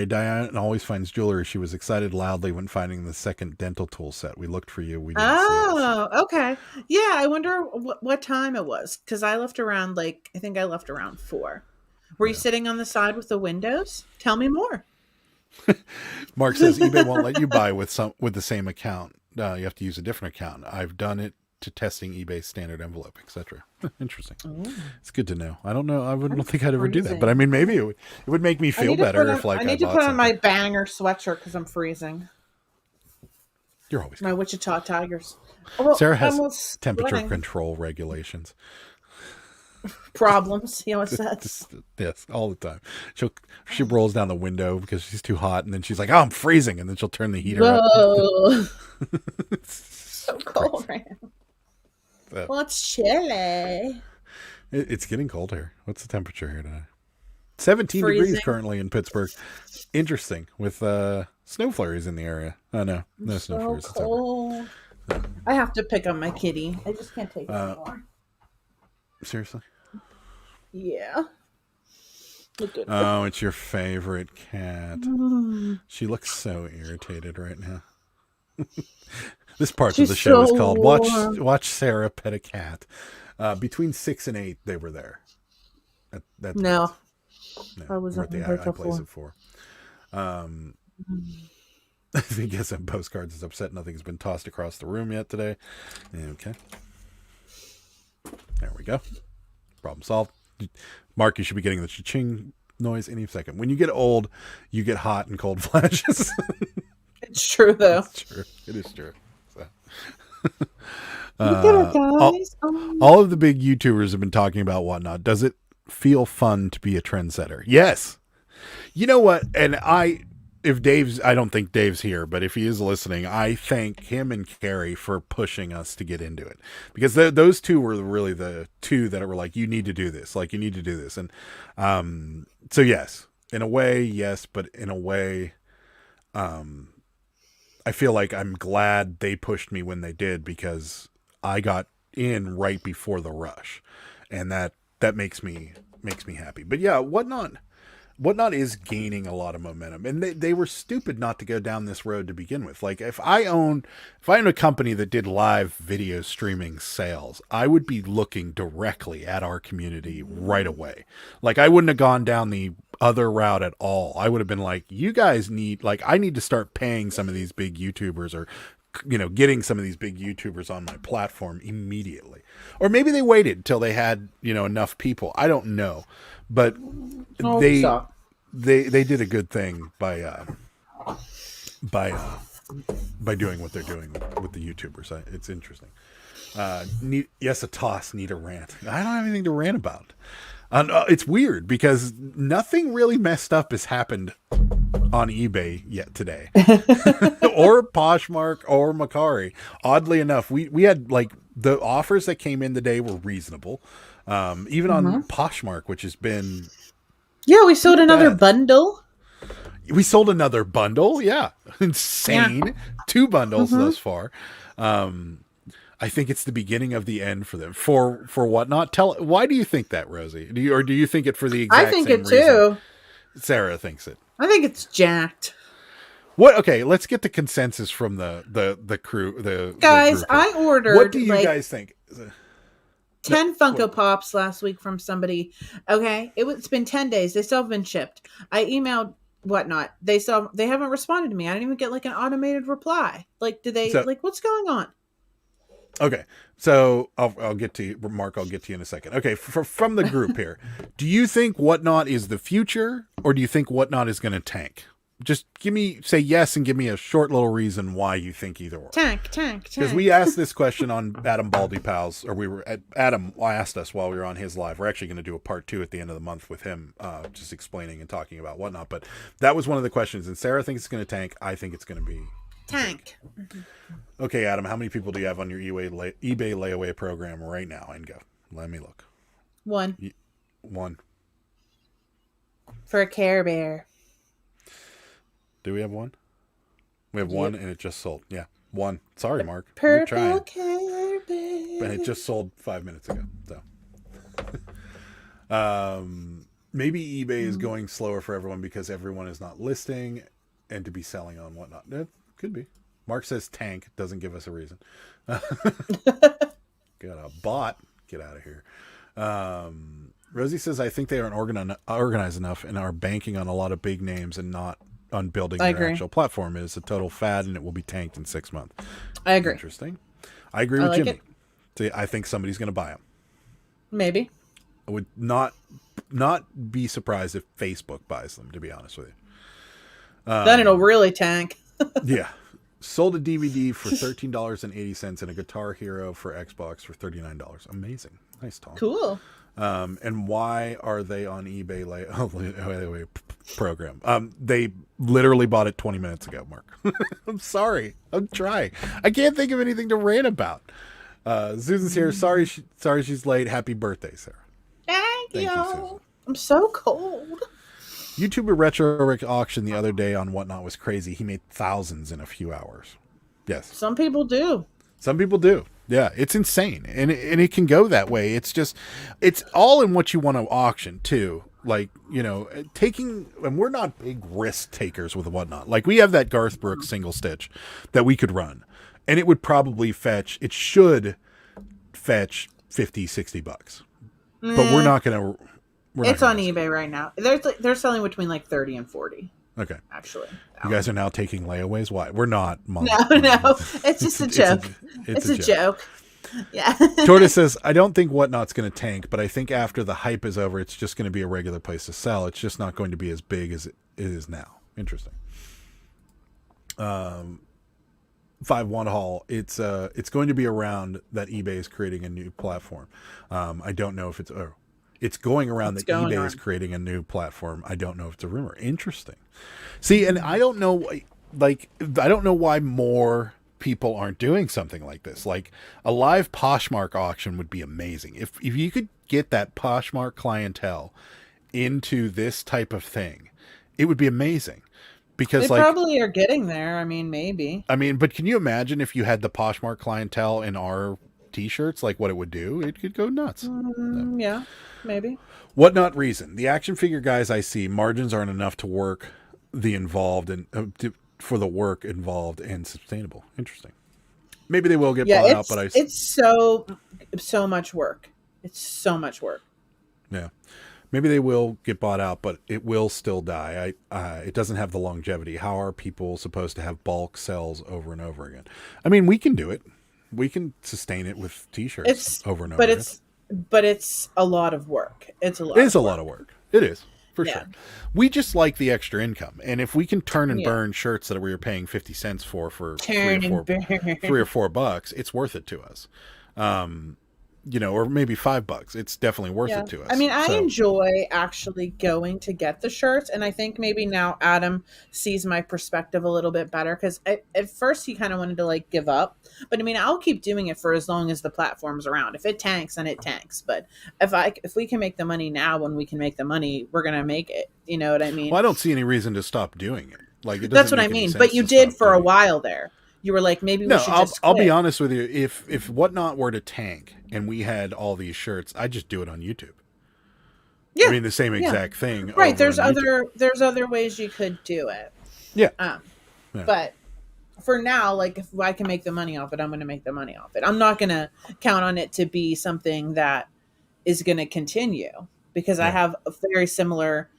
Diane always finds jewelry. She was excited loudly when finding the second dental tool set. We looked for you. We didn't see it. Okay. Yeah, I wonder what time it was, because I left around I think I left around 4. Were you sitting on the side with the windows? Tell me more. Mark says eBay won't let you buy with the same account. You have to use a different account. I've done it to testing eBay's standard envelope, etc. Interesting. Ooh. It's good to know. I don't know. I don't think I'd ever do that, but I mean, maybe it would make me feel better if I need to put on my Banger sweatshirt because I'm freezing. You're always my Wichita Tigers. Well, Sarah has temperature control regulations. Problems, he always says. Yes, all the time. She rolls down the window because she's too hot, and then she's like, "Oh, I'm freezing," and then she'll turn the heater up. So cold right now. Well, it's chilly. It's getting cold here. What's the temperature here today? 17 degrees currently in Pittsburgh. Interesting, with snow flurries in the area. Oh, no snow flurries. Cold. I have to pick up my kitty. I just can't take it anymore. Seriously? Yeah. Oh, it's your favorite cat. She looks so irritated right now. This part of the show is called Watch Sarah Pet a Cat. Between 6 and 8, they were there. No, I was at the I place at 4. I think SM Postcards is upset nothing's been tossed across the room yet today. Okay. There we go. Problem solved. Mark, you should be getting the cha-ching noise any second. When you get old, you get hot and cold flashes. It's true, though. It's true. It is true. So. Look at it, guys. All of the big YouTubers have been talking about whatnot. Does it feel fun to be a trendsetter? Yes. You know what? And I don't think Dave's here, but if he is listening, I thank him and Carrie for pushing us to get into it, because those two were really the two that were like, you need to do this. Like, you need to do this. And, so yes, in a way, yes, but in a way, I feel like I'm glad they pushed me when they did, because I got in right before the rush, and that makes me happy. But yeah, Whatnot is gaining a lot of momentum, and they were stupid not to go down this road to begin with. Like, if I owned a company that did live video streaming sales, I would be looking directly at our community right away. Like, I wouldn't have gone down the other route at all. I would have been like, you guys I need to start paying some of these big YouTubers, or, getting some of these big YouTubers on my platform immediately. Or maybe they waited until they had, enough people. I don't know. But they did a good thing by doing what they're doing with the YouTubers. It's interesting. Yes, a toss, need a rant. I don't have anything to rant about. It's weird because nothing really messed up has happened on eBay yet today, or Poshmark or Macari. Oddly enough, we had, like, the offers that came in today were reasonable. Even on Poshmark, which has been, we sold another bundle. We sold another bundle. Yeah. Insane. Yeah. 2 bundles thus far. I think it's the beginning of the end for them. For Whatnot. Why do you think that, Rosie? Do you think it for the exact same reason? I think it too. Sarah thinks it. I think it's jacked. What? Okay, let's get the consensus from the crew. Guys, the I ordered. What do you guys think? 10 Funko Pops last week from somebody. Okay, it's been 10 days. They still haven't been shipped. I emailed Whatnot. They haven't responded to me. I didn't even get like an automated reply. Like, what's going on? Okay, so I'll get to you, Mark. I'll get to you in a second. Okay, from the group here, do you think Whatnot is the future, or do you think Whatnot is going to tank? Just say yes and give me a short little reason why you think either or. Tank. Because we asked this question on Adam Baldy Pals, or Adam asked us while we were on his live. We're actually going to do a part 2 at the end of the month with him, just explaining and talking about Whatnot. But that was one of the questions. And Sarah thinks it's going to tank. I think it's going to be tank. Okay, Adam, how many people do you have on your eBay layaway program right now? And go. Let me look. One. One. For a Care Bear. Do we have one? We have one, and it just sold. Yeah, one. Sorry, Mark. Purple Care Bear. And it just sold 5 minutes ago. So, maybe eBay is going slower for everyone because everyone is not listing and to be selling on Whatnot. It could be. Mark says tank, doesn't give us a reason. Got a bot. Get out of here. Rosie says, I think they aren't organized enough and are banking on a lot of big names and not on building their actual platform. It is a total fad and it will be tanked in 6 months. I agree. Interesting. I agree with Jimmy. See, I think somebody's going to buy them. Maybe. I would not be surprised if Facebook buys them, to be honest with you. Then it'll really tank. Yeah. Sold a DVD for $13.80 and a Guitar Hero for Xbox for $39. Amazing. Nice, Tom. Cool. And why are they on eBay layaway program? They literally bought it 20 minutes ago, Mark. I'm sorry. I'm trying. I can't think of anything to rant about. Susan's here. Sorry she's late. Happy birthday, Sarah. Thank you, Susan. I'm so cold. YouTuber Retro Rick auction the other day on Whatnot was crazy. He made thousands in a few hours. Yes. Some people do. Some people do. Yeah, it's insane. And it can go that way. It's all in what you want to auction too. Like, and we're not big risk takers with Whatnot. Like, we have that Garth Brooks single stitch that we could run. And it would probably should fetch $50-$60. But we're not going to. It's on eBay right now. They're selling between like 30 and 40. Okay. Actually. You guys are now taking layaways? Why? We're not. No. It's just a joke. It's a joke. Yeah. Tortoise says, I don't think Whatnot's going to tank, but I think after the hype is over, it's just going to be a regular place to sell. It's just not going to be as big as it is now. Interesting. 5-1 Hall. It's going to be around that eBay is creating a new platform. I don't know if it's going around that eBay is creating a new platform. I don't know if it's a rumor. Interesting. See, and I don't know why more people aren't doing something like this. Like, a live Poshmark auction would be amazing. If you could get that Poshmark clientele into this type of thing, it would be amazing. Because they probably are getting there. I mean, maybe. But can you imagine if you had the Poshmark clientele in our t-shirts, like what it would do? It could go nuts. Yeah, maybe. Whatnot reason. The action figure guys I see, margins aren't enough to work the involved and for the work involved and sustainable. Interesting. Maybe they will get bought out, but it's so much work. It's so much work. Yeah. Maybe they will get bought out, but it will still die. It doesn't have the longevity. How are people supposed to have bulk sales over and over again? I mean, we can do it. We can sustain it with t-shirts over and over again. But it's a lot of work. It is a lot of work. It is, for sure. We just like the extra income. And if we can turn and burn shirts that we were paying 50 cents for $3 or $4, it's worth it to us. Or maybe $5. It's definitely worth it to us. I mean, I enjoy actually going to get the shirts, and I think maybe now Adam sees my perspective a little bit better, because at first he kind of wanted to give up, but I mean, I'll keep doing it for as long as the platform's around. If it tanks, then it tanks. But if we can make the money now, when we can make the money, we're gonna make it. You know what I mean? Well, I don't see any reason to stop doing it. That's what I mean. But you did for a while there. You were like, maybe we should just quit. I'll be honest with you. If Whatnot were to tank and we had all these shirts, I'd just do it on YouTube. Yeah. I mean, the same exact thing. Right. There's other ways you could do it. Yeah. But for now, if I can make the money off it, I'm going to make the money off it. I'm not going to count on it to be something that is going to continue, because I have a very similar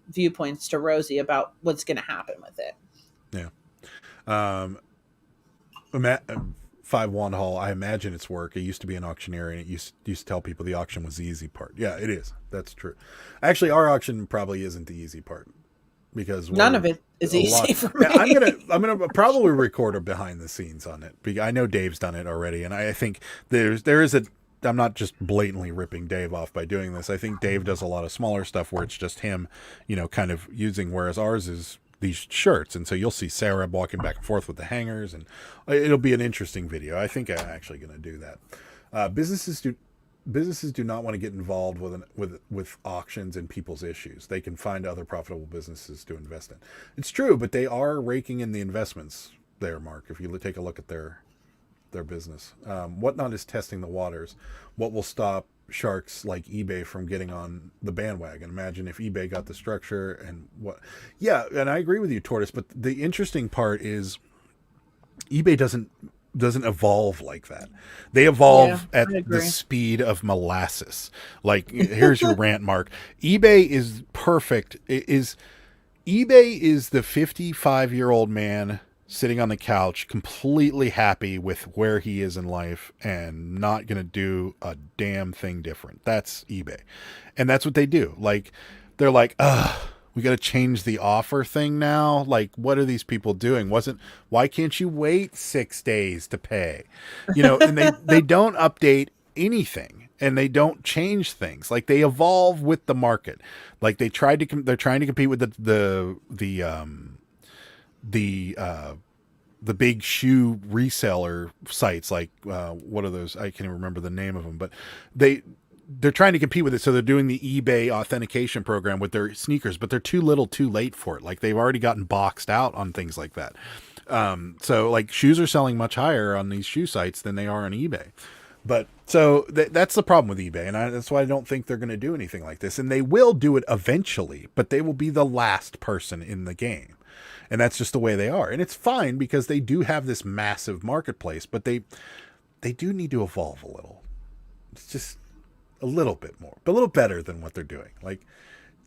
viewpoints to Rosie about what's going to happen with it. Yeah. 5-1 5 wand haul, I imagine it's work. I used to be an auctioneer, and it used to tell people the auction was the easy part. Yeah, it is. That's true. Actually, our auction probably isn't the easy part because none of it is easy for me. I'm gonna probably record a behind the scenes on it. I know Dave's done it already, and I think there is a. I'm not just blatantly ripping Dave off by doing this. I think Dave does a lot of smaller stuff where it's just him, kind of using, whereas ours is these shirts. And so you'll see Sarah walking back and forth with the hangers, and it'll be an interesting video. I think I'm actually going to do that. Businesses do not want to get involved with auctions and people's issues. They can find other profitable businesses to invest in. It's true, but they are raking in the investments there, Mark. If you take a look at their business, Whatnot is testing the waters. What will stop sharks like eBay from getting on the bandwagon? Imagine if eBay got the structure and what. Yeah, and I agree with you, Tortoise. But the interesting part is eBay doesn't evolve like that. They evolve at the speed of molasses. Like, here's your rant, Mark. eBay is perfect. eBay is the 55-year-old man sitting on the couch, completely happy with where he is in life and not going to do a damn thing different. That's eBay. And that's what they do. Like, they're like, we got to change the offer thing now. Like, what are these people doing? Why can't you wait 6 days to pay? And they don't update anything, and they don't change things. Like, they evolve with the market. Like, they're trying to compete with the big shoe reseller sites. Like, what are those? I can't even remember the name of them, but they're trying to compete with it. So they're doing the eBay authentication program with their sneakers, but they're too little too late for it. Like, they've already gotten boxed out on things like that. So like, shoes are selling much higher on these shoe sites than they are on eBay. But so that's the problem with eBay. And that's why I don't think they're going to do anything like this. And they will do it eventually, but they will be the last person in the game. And that's just the way they are. And it's fine because they do have this massive marketplace, but they do need to evolve a little. It's just a little bit more, but a little better than what they're doing. Like,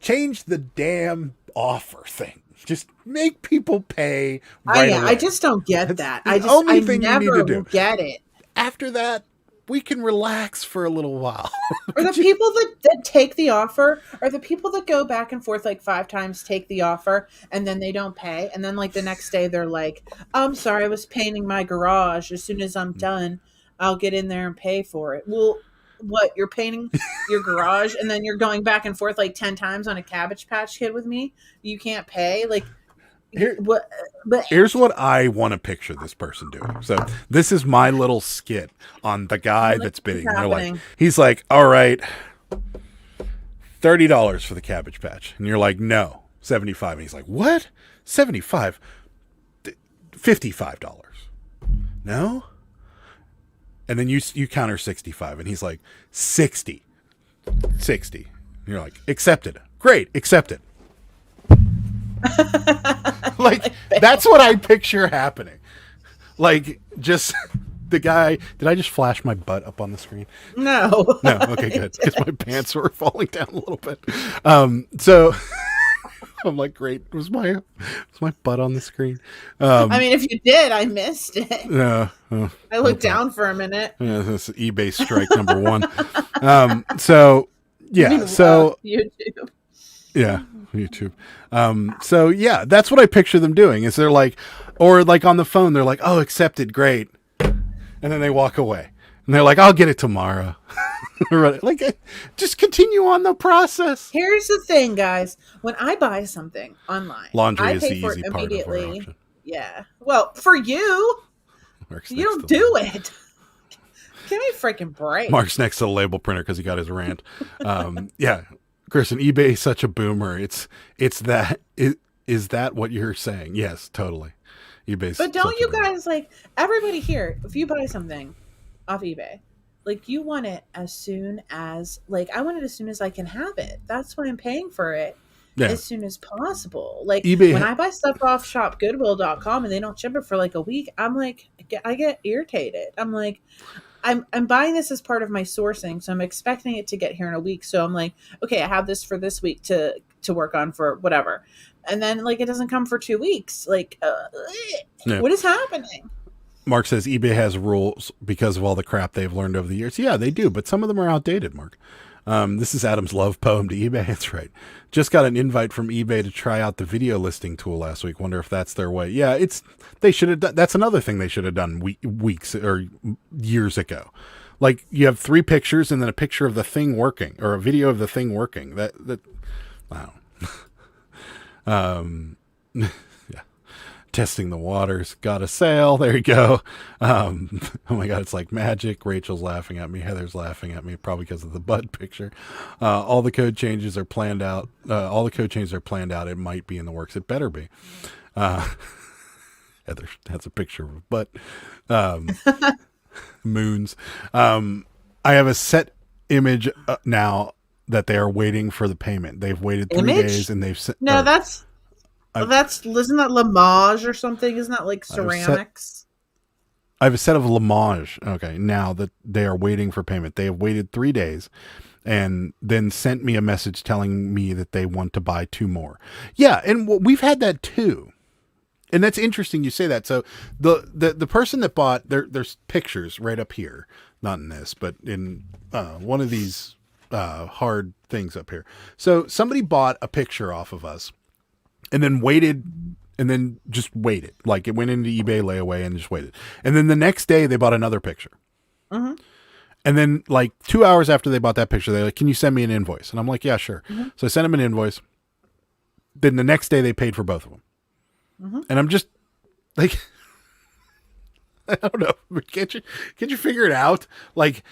change the damn offer thing. Just make people pay right away. I just don't get that. I never get it. After that, we can relax for a little while. Or the people that take the offer, or the people that go back and forth like 5 times, take the offer, and then they don't pay. And then like the next day they're like, I'm sorry, I was painting my garage. As soon as I'm done, I'll get in there and pay for it. Well, what, you're painting your garage and then you're going back and forth like 10 times on a Cabbage Patch Kid with me? You can't pay? Like, here's what I want to picture this person doing. So this is my little skit on the guy that's bidding. He's like, all right, $30 for the Cabbage Patch. And you're like, no, $75. And he's like, what? $75? $55. No? And then you counter 65. And he's like, 60. 60. And you're like, accepted. Great, accepted. Like, that's what I picture happening. Like, just the guy. Did I just flash my butt up on the screen? No. No. Okay, good. Because my pants were falling down a little bit. So I'm like, great. Was my butt on the screen? I mean, if you did, I missed it. Yeah. I looked down for a minute. Yeah, this is eBay strike number 1. So yeah. So YouTube. Yeah. YouTube. So yeah, that's what I picture them doing. Is they're like, or like on the phone, they're like, oh, accepted, great, and then they walk away, and they're like, I'll get it tomorrow. Like, just continue on the process. Here's the thing, guys. When I buy something online, laundry I is pay the for easy it part immediately. of our option. Yeah. Well, for you, Mark's you don't do it. Give me a freaking break. Mark's next to the label printer because he got his rant. Yeah. Kristen, eBay is such a boomer. It's that. Is that what you're saying? Yes, totally. eBay's. But don't you guys, like, everybody here, if you buy something off eBay, like, you want it as soon as, like, I want it as soon as I can have it. That's why I'm paying for it as soon as possible. Like, eBay, when I buy stuff off shopgoodwill.com and they don't ship it for like a week, I'm like, I get irritated. I'm like, I'm buying this as part of my sourcing, so I'm expecting it to get here in a week. So I'm like, okay, I have this for this week to work on for whatever. And then, like, it doesn't come for 2 weeks. Like, what is happening? Mark says eBay has rules because of all the crap they've learned over the years. Yeah, they do, but some of them are outdated, Mark. This is Adam's love poem to eBay. That's right. Just got an invite from eBay to try out the video listing tool last week. Wonder if that's their way. Yeah, they should have done. That's another thing they should have done weeks or years ago. Like you have 3 pictures and then a picture of the thing working or a video of the thing working. That wow. Yeah. Testing the waters. Got a sale. There you go. Oh my God, it's like magic. Rachel's laughing at me. Heather's laughing at me, probably because of the bud picture. All the code changes are planned out. It might be in the works. It better be. Heather has a picture of a butt. Moons. I have a set image now that they are waiting for the payment. They've waited 3 days and they've sent. No, isn't that Lamage or something? Isn't that like ceramics? I have a set of Lamage. Okay, now that they are waiting for payment, they have waited 3 days, and then sent me a message telling me that they want to buy 2 more. Yeah, and we've had that too, and that's interesting you say that. So the person that bought there's pictures right up here, not in this, but in one of these hard things up here. So somebody bought a picture off of us. And then waited, and then just waited. Like it went into eBay layaway and just waited. And then the next day they bought another picture. Mm-hmm. And then like 2 hours after they bought that picture, they're like, "Can you send me an invoice?" And I'm like, "Yeah, sure." Mm-hmm. So I sent them an invoice. Then the next day they paid for both of them. Mm-hmm. And I'm just like, I don't know. Can't you figure it out? Like,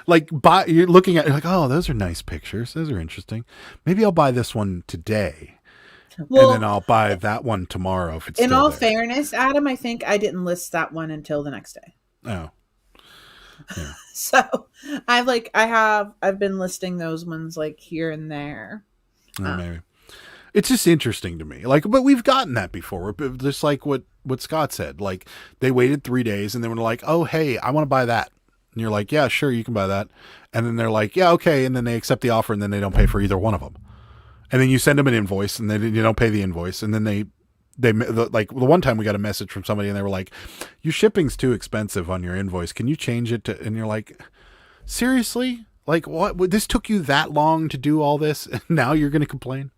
you're looking at, you're like, "Oh, those are nice pictures. Those are interesting. Maybe I'll buy this one today, and then I'll buy that one tomorrow if it's in still all there." fairness, Adam, I think I didn't list that one until the next day. Oh, yeah. So I've been listing those ones like here and there. Maybe it's just interesting to me. Like, but we've gotten that before. Just like what Scott said. Like they waited 3 days and they were like, "Oh, hey, I want to buy that." And you're like, "Yeah, sure, you can buy that." And then they're like, "Yeah, okay." And then they accept the offer and then they don't pay for either one of them. And then you send them an invoice and then you don't pay the invoice. And then they like the one time we got a message from somebody and they were like, "Your shipping's too expensive on your invoice. Can you change it to," and you're like, "Seriously? Like what? This took you that long to do all this? And now you're going to complain?"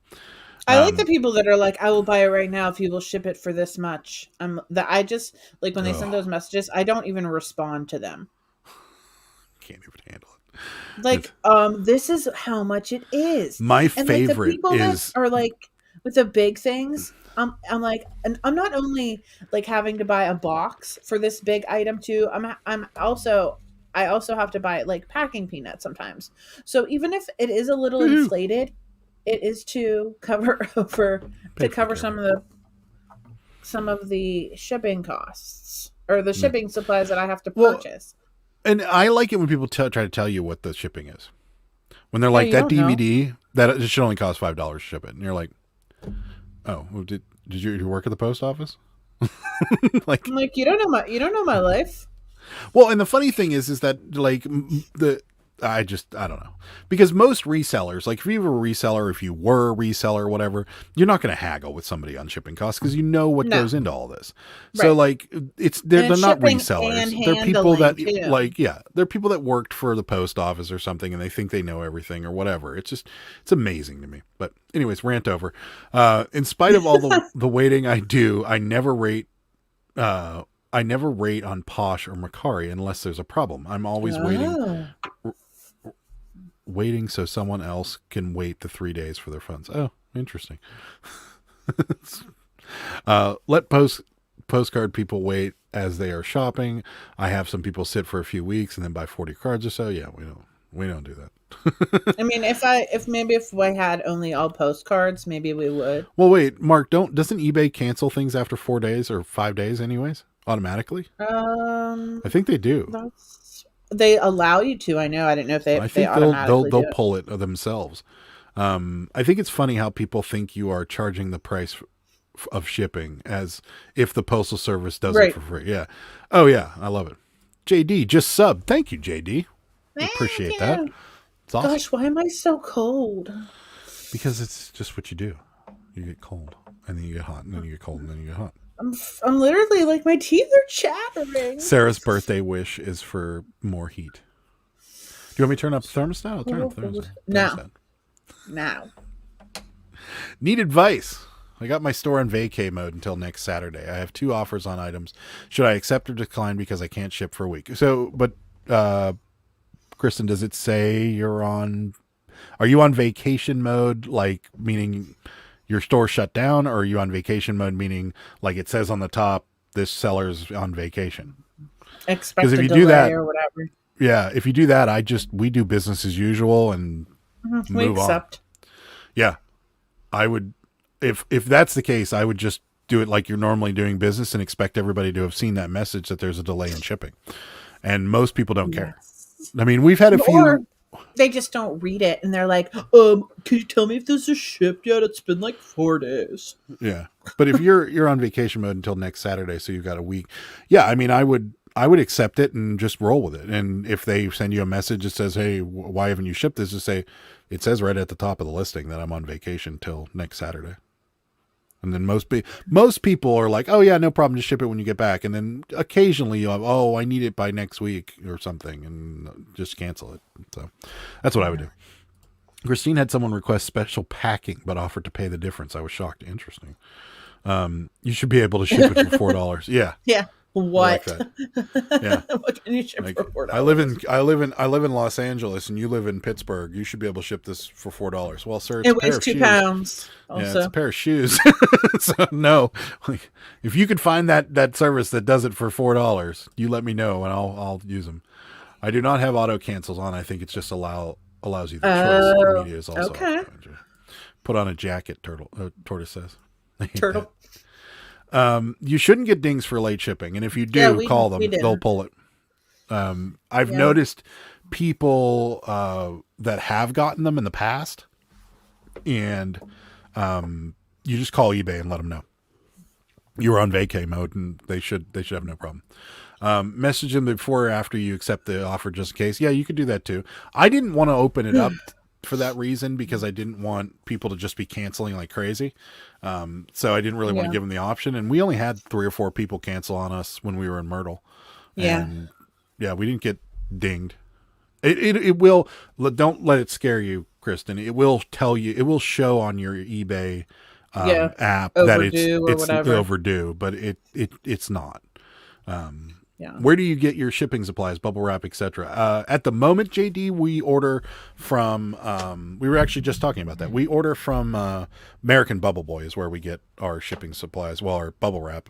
I like the people that are like, "I will buy it right now if you will ship it for this much." I just like when they send those messages, I don't even respond to them. Can't even handle it. Like, this is how much it is. My favorite the people is that are like with the big things. I'm like, and I'm not only like having to buy a box for this big item too. I also have to buy like packing peanuts sometimes. So even if it is a little inflated, it is to cover some of the shipping costs or the shipping supplies that I have to purchase. And I like it when people try to tell you what the shipping is. When they're like, "That DVD, that it should only cost $5 to ship it," and you're like, "Oh, well, did you work at the post office?" Like, I'm like, you don't know my life. Well, and the funny thing is that like I don't know, because most resellers, like if you were a reseller, if you were a reseller or whatever, you're not going to haggle with somebody on shipping costs because you know what goes into all this. Right. So like they're not resellers. They're people that too. Like, yeah, they're people that worked for the post office or something and they think they know everything or whatever. It's amazing to me. But anyways, rant over. In spite of all the waiting I do, I never rate on Posh or Macari unless there's a problem. I'm always waiting so someone else can wait the 3 days for their funds. Oh, interesting. Let postcard people wait as they are shopping. I have some people sit for a few weeks and then buy 40 cards or so. Yeah, we don't do that. I mean, if we had only all postcards, maybe we would. Well, wait, Mark, doesn't eBay cancel things after 4 days or 5 days anyways? Automatically? I think they do. They allow you to. I know. I didn't know if they. I think they'll pull it themselves. I think it's funny how people think you are charging the price of shipping as if the postal service does it for free. Yeah. Oh yeah, I love it. JD just sub. Thank you, JD. Appreciate that. It's awesome. Gosh, why am I so cold? Because it's just what you do. You get cold, and then you get hot, and then you get cold, and then you get hot. I'm literally like, my teeth are chattering. Sarah's birthday wish is for more heat. Do you want me to turn up the thermostat? I'll turn up the thermostat. No. Now. Need advice. I got my store on vacay mode until next Saturday. I have 2 offers on items. Should I accept or decline because I can't ship for a week? So, but Kristen, does it say you're on? Are you on vacation mode, like meaning your store shut down, or are you on vacation mode, meaning like it says on the top, this seller's on vacation? Expect if a you delay do that, or whatever. Yeah, if you do that, we do business as usual and We move accept. on. Yeah, I would. If that's the case, I would just do it like you're normally doing business and expect everybody to have seen that message that there's a delay in shipping. And most people don't care. I mean, we've had a few. Or they just don't read it and they're like, can you tell me if this is shipped yet? It's been like 4 days. Yeah. But if you're on vacation mode until next Saturday, so you've got a week. Yeah, I mean, I would accept it and just roll with it. And if they send you a message that says, "Hey, why haven't you shipped this?" Just say, it says right at the top of the listing that I'm on vacation till next Saturday. And then most people are like, "Oh yeah, no problem, just ship it when you get back." And then occasionally you'll have, "Oh, I need it by next week or something," and just cancel it. So that's what I would do. Christine had someone request special packing, but offered to pay the difference. I was shocked. Interesting. You should be able to ship it for $4. Yeah. Yeah. What? I like that. Yeah. What can you ship for $4? I live in Los Angeles, and you live in Pittsburgh. You should be able to ship this for $4. Well, sir, it's It a pair weighs of 2 shoes. pounds. Yeah, it's Also, a pair of shoes. So no, like, if you could find that service that does it for $4, you let me know and I'll use them. I do not have auto cancels on. I think it's just allows you the choice. The media is also okay. Put on a jacket. Tortoise says. I hate turtle. that. You shouldn't get dings for late shipping, and if you do, Yeah, call them. we didn't. They'll pull it. I've noticed people that have gotten them in the past, and you just call eBay and let them know you're on vacay mode, and they should have no problem. Message them before or after you accept the offer, just in case. Yeah, you could do that too. I didn't want to open it up for that reason because I didn't want people to just be canceling like crazy. So I didn't really want to give them the option. And we only had 3 or 4 people cancel on us when we were in Myrtle. Yeah. And yeah, we didn't get dinged. It will, don't let it scare you, Kristen. It will tell you, it will show on your eBay app that it's overdue, but it's not. Where do you get your shipping supplies, bubble wrap, etc.? At the moment, JD, we order from, we were actually just talking about that. We order from American Bubble Boy is where we get our shipping supplies, well, our bubble wrap.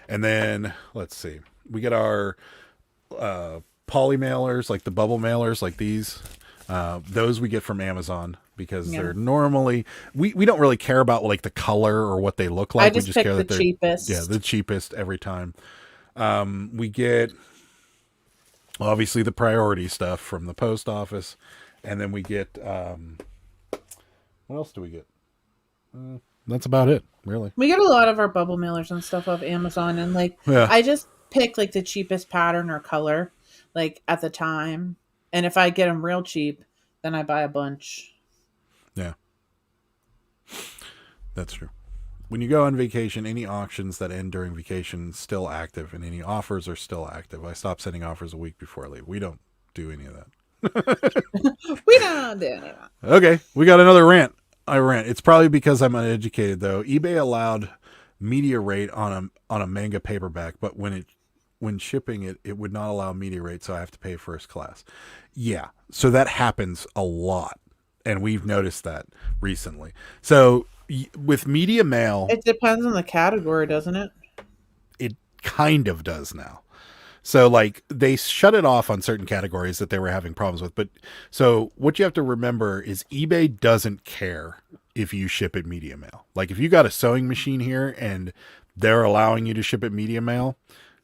And then, let's see, we get our poly mailers, like the bubble mailers, like these. Those we get from Amazon because they're normally, we don't really care about like the color or what they look like. I just we just pick care the that they're cheapest. Yeah, the cheapest every time. We get obviously the priority stuff from the post office, and then we get what else do we get? That's about it, really. We get a lot of our bubble mailers and stuff off Amazon, and I just pick like the cheapest pattern or color, like at the time. And if I get them real cheap, then I buy a bunch. Yeah, that's true. When you go on vacation, any auctions that end during vacation still active, and any offers are still active. I stopped sending offers a week before I leave. We don't do any of that. We don't do any of that. Okay, we got another rant. I rant. It's probably because I'm uneducated, though. eBay allowed media rate on a manga paperback, but when shipping it, it would not allow media rate, so I have to pay first class. Yeah, so that happens a lot, and we've noticed that recently. So with media mail, It depends on the category, doesn't it? it kind of does now. So like they shut it off on certain categories that they were having problems with. But so what you have to remember is eBay doesn't care if you ship it media mail. Like if you got a sewing machine here and they're allowing you to ship it media mail,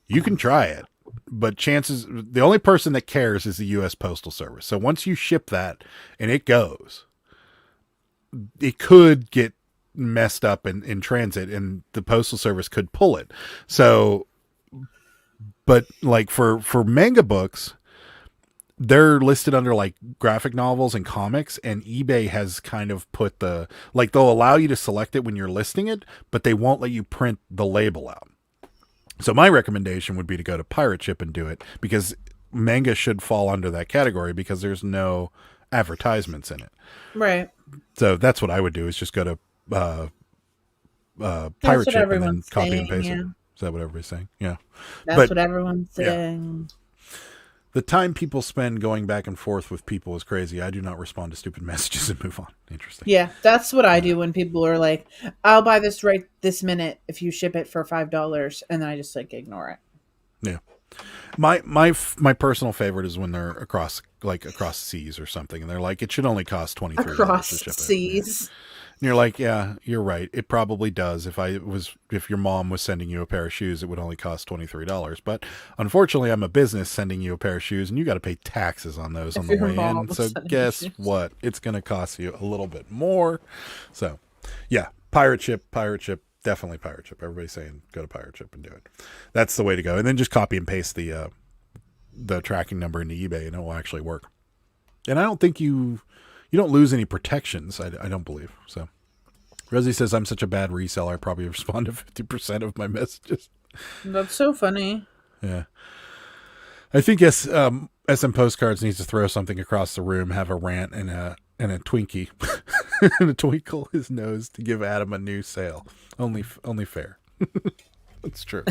you can try it. But the only person that cares is the U.S. Postal Service. So once you ship that and it goes, it could get messed up in transit and the Postal Service could pull it. So, but like for manga books, they're listed under like graphic novels and comics, and eBay has kind of put they'll allow you to select it when you're listing it, but they won't let you print the label out. So my recommendation would be to go to Pirate Ship and do it, because manga should fall under that category because there's no advertisements in it. Right. So that's what I would do, is just go to That's Pirate what Ship and then everyone's copy and saying, paste yeah. it. Is that what everybody's saying? Yeah. That's But- what everyone's yeah. saying. The time people spend going back and forth with people is crazy. I do not respond to stupid messages and move on. Interesting. Yeah, that's what I do when people are like, "I'll buy this right this minute if you ship it for $5," and then I just like ignore it. Yeah. My personal favorite is when they're across seas or something, and they're like, it should only cost $23 Across to ship it. seas. And you're like, yeah, you're right. It probably does. If your mom was sending you a pair of shoes, it would only cost $23. But unfortunately, I'm a business sending you a pair of shoes, and you got to pay taxes on those on the your way mom in. was So sending guess shoes. what? It's going to cost you a little bit more. So, yeah, Pirate Ship, definitely Pirate Ship. Everybody's saying go to Pirate Ship and do it. That's the way to go. And then just copy and paste the tracking number into eBay, and it will actually work. And I don't think you don't lose any protections. I don't believe so. Rosie says, I'm such a bad reseller. I probably respond to 50% of my messages. That's so funny. Yeah. I think SM Postcards needs to throw something across the room, have a rant and a Twinkie and a twinkle his nose to give Adam a new sale. Only fair. That's true.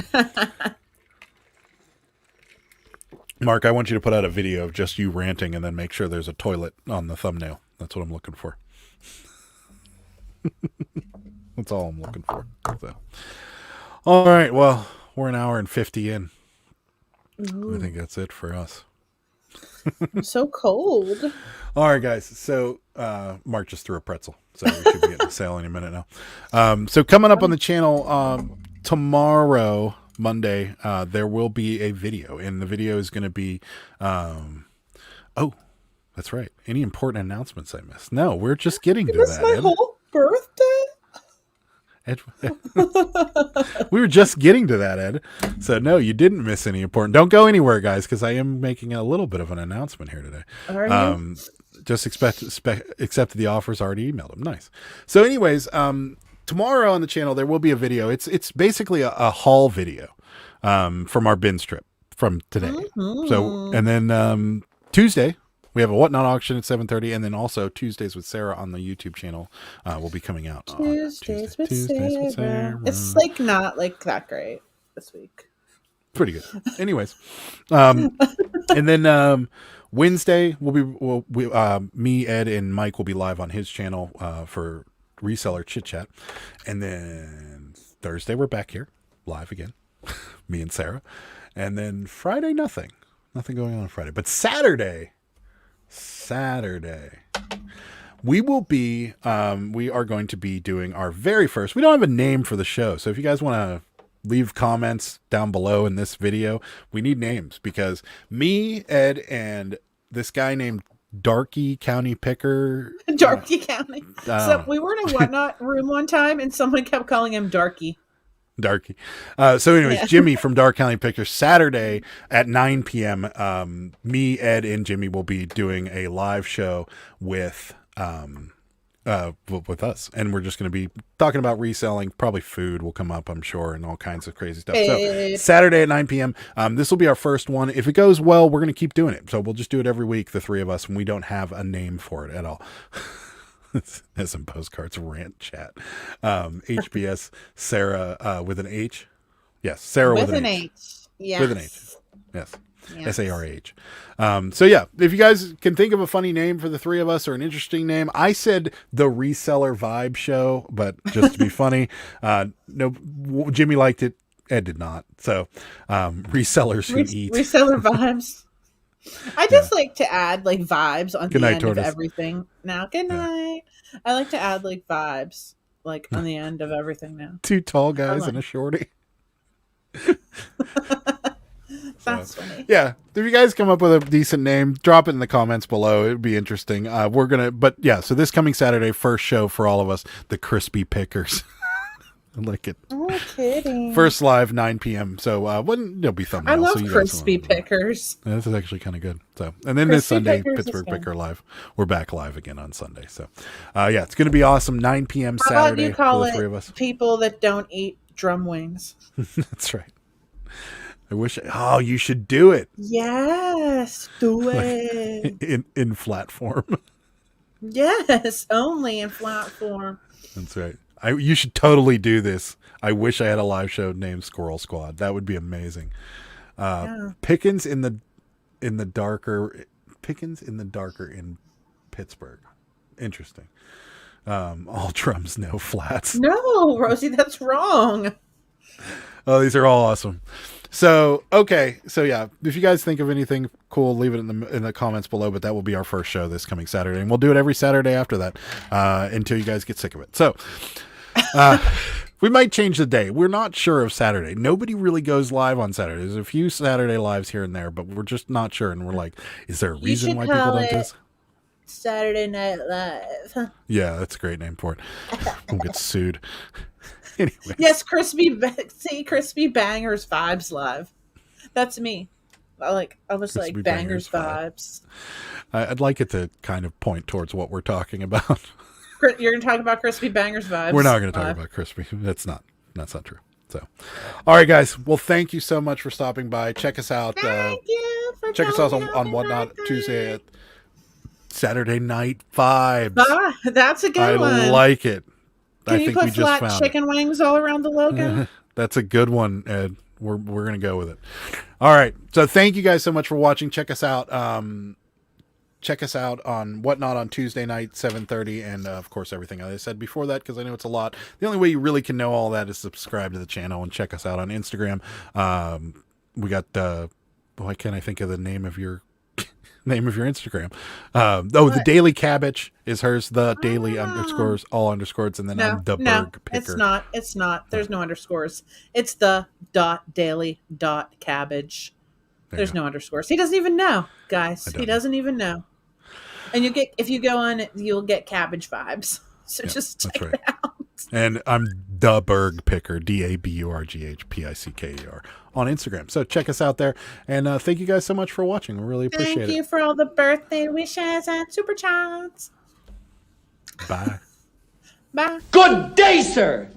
Mark, I want you to put out a video of just you ranting and then make sure there's a toilet on the thumbnail. That's what I'm looking for. That's all I'm looking for. So. All right. Well, we're an hour and 50 in. Ooh, I think that's it for us. I'm so cold. All right, guys. So Mark just threw a pretzel. So we should be getting a sale any minute now. So coming up on the channel tomorrow, Monday, there will be a video. And the video is going to be... oh, that's right. Any important announcements I missed? No, we're just getting to It's that. my Ed. whole birthday. Ed. We were just getting to that, Ed. So no, you didn't miss any important. Don't go anywhere, guys, because I am making a little bit of an announcement here today. Are you? Just accept that the offer's already emailed them. Nice. So, anyways, tomorrow on the channel there will be a video. It's basically a haul video from our bin strip from today. Mhm. So, and then Tuesday. We have a Whatnot auction at 7:30, and then also Tuesdays with Sarah on the YouTube channel will be coming out. Tuesdays with Tuesdays with Sarah. Sarah. It's like not like that great this week. Pretty good. Anyways, and then Wednesday me, Ed, and Mike will be live on his channel for reseller chit chat, and then Thursday we're back here live again, me and Sarah, and then Friday nothing going on Friday, but Saturday we will be we are going to be doing our very first. We don't have a name for the show, so if you guys want to leave comments down below in this video, we need names, because me, Ed, and this guy named Darky County Picker, Darky County. So we were in a Whatnot room one time, and someone kept calling him Darky. Darky. So anyways, Yeah. Jimmy from Dark County Picker, Saturday at 9 p.m. Me, Ed, and Jimmy will be doing a live show with us, and we're just going to be talking about reselling. Probably food will come up, I'm sure, and all kinds of crazy stuff. So Saturday at 9 p.m. This will be our first one. If it goes well, we're going to keep doing it. So we'll just do it every week, the three of us, and we don't have a name for it at all. SM Postcards rant chat. HBS Sarah with an H. Yes, Sarah with an H. Yes. With an H. Yes. Yes. SARH. So yeah, if you guys can think of a funny name for the three of us or an interesting name, I said the Reseller Vibe Show, but just to be funny, no, Jimmy liked it. Ed did not. So resellers who eat. Reseller vibes. I just like to add like vibes on Good the night, end Tortoise. of everything now. Good night. I like to add like vibes like on the end of everything now. Two tall guys Come on. and a shorty. That's funny. Yeah, if you guys come up with a decent name, drop it in the comments below. It would be interesting. But yeah, so this coming Saturday, first show for all of us, the Crispy Pickers. I like it. Oh, kidding. First live 9 p.m. So when there'll be thumbnails. I love so you guys crispy will- pickers. Yeah, this is actually kind of good. So, and then this Crispy Sunday, Pickers is Pittsburgh fun. Picker live. We're back live again on Sunday. So, yeah, it's going to be awesome. 9 p.m. How about Saturday you call for the three of it us. people that don't eat drum wings? That's right. I wish. Oh, you should do it Yes, do it. in flat form. Yes, only in flat form. That's right. You should totally do this. I wish I had a live show named Squirrel Squad. That would be amazing. Pickens in the darker in Pittsburgh. Interesting. All drums, no flats. No, Rosie, that's wrong. Oh, these are all awesome. So, okay. So yeah, if you guys think of anything cool, leave it in the comments below, but that will be our first show this coming Saturday, and we'll do it every Saturday after that, until you guys get sick of it. So, we might change the day. We're not sure of Saturday. Nobody really goes live on Saturday. There's a few Saturday lives here and there, but we're just not sure. And we're like, is there a reason why people don't do this? Saturday Night Live. Yeah, that's a great name for it. We'll get sued. Anyway. Yes, Crispy Bangers Vibes Live. That's me. I was Crispy like Bangers Vibes. I'd like it to kind of point towards what we're talking about. You're going to talk about Crispy Bangers Vibes. We're not going to talk about Crispy. That's not true. So, all right, guys. Well, thank you so much for stopping by. Check us out. Thank you for check us out on Whatnot Tuesday at Saturday Night Vibes. That's a good one. I like it. Can you put flat chicken wings all around the logo? That's a good one, Ed. We're going to go with it. All right. So thank you guys so much for watching. Check us out. Check us out on Whatnot on Tuesday night, 7:30, and of course everything I said before that, because I know it's a lot. The only way you really can know all that is subscribe to the channel and check us out on Instagram. We got why can't I think of the name of your Instagram? The Daily Cabbage is hers. The Daily underscores, all underscores, and then I'm the Berg Picker. It's not. There's no underscores. It's the .daily.cabbage. There's no underscores. He doesn't even know, guys. He doesn't even know. And if you go on, you'll get cabbage vibes. So just check it out. And I'm the Berg Picker, DABURGHPICKER on Instagram. So check us out there. And thank you guys so much for watching. We really appreciate it. Thank you for all the birthday wishes and super chats. Bye. Bye. Good day, sir.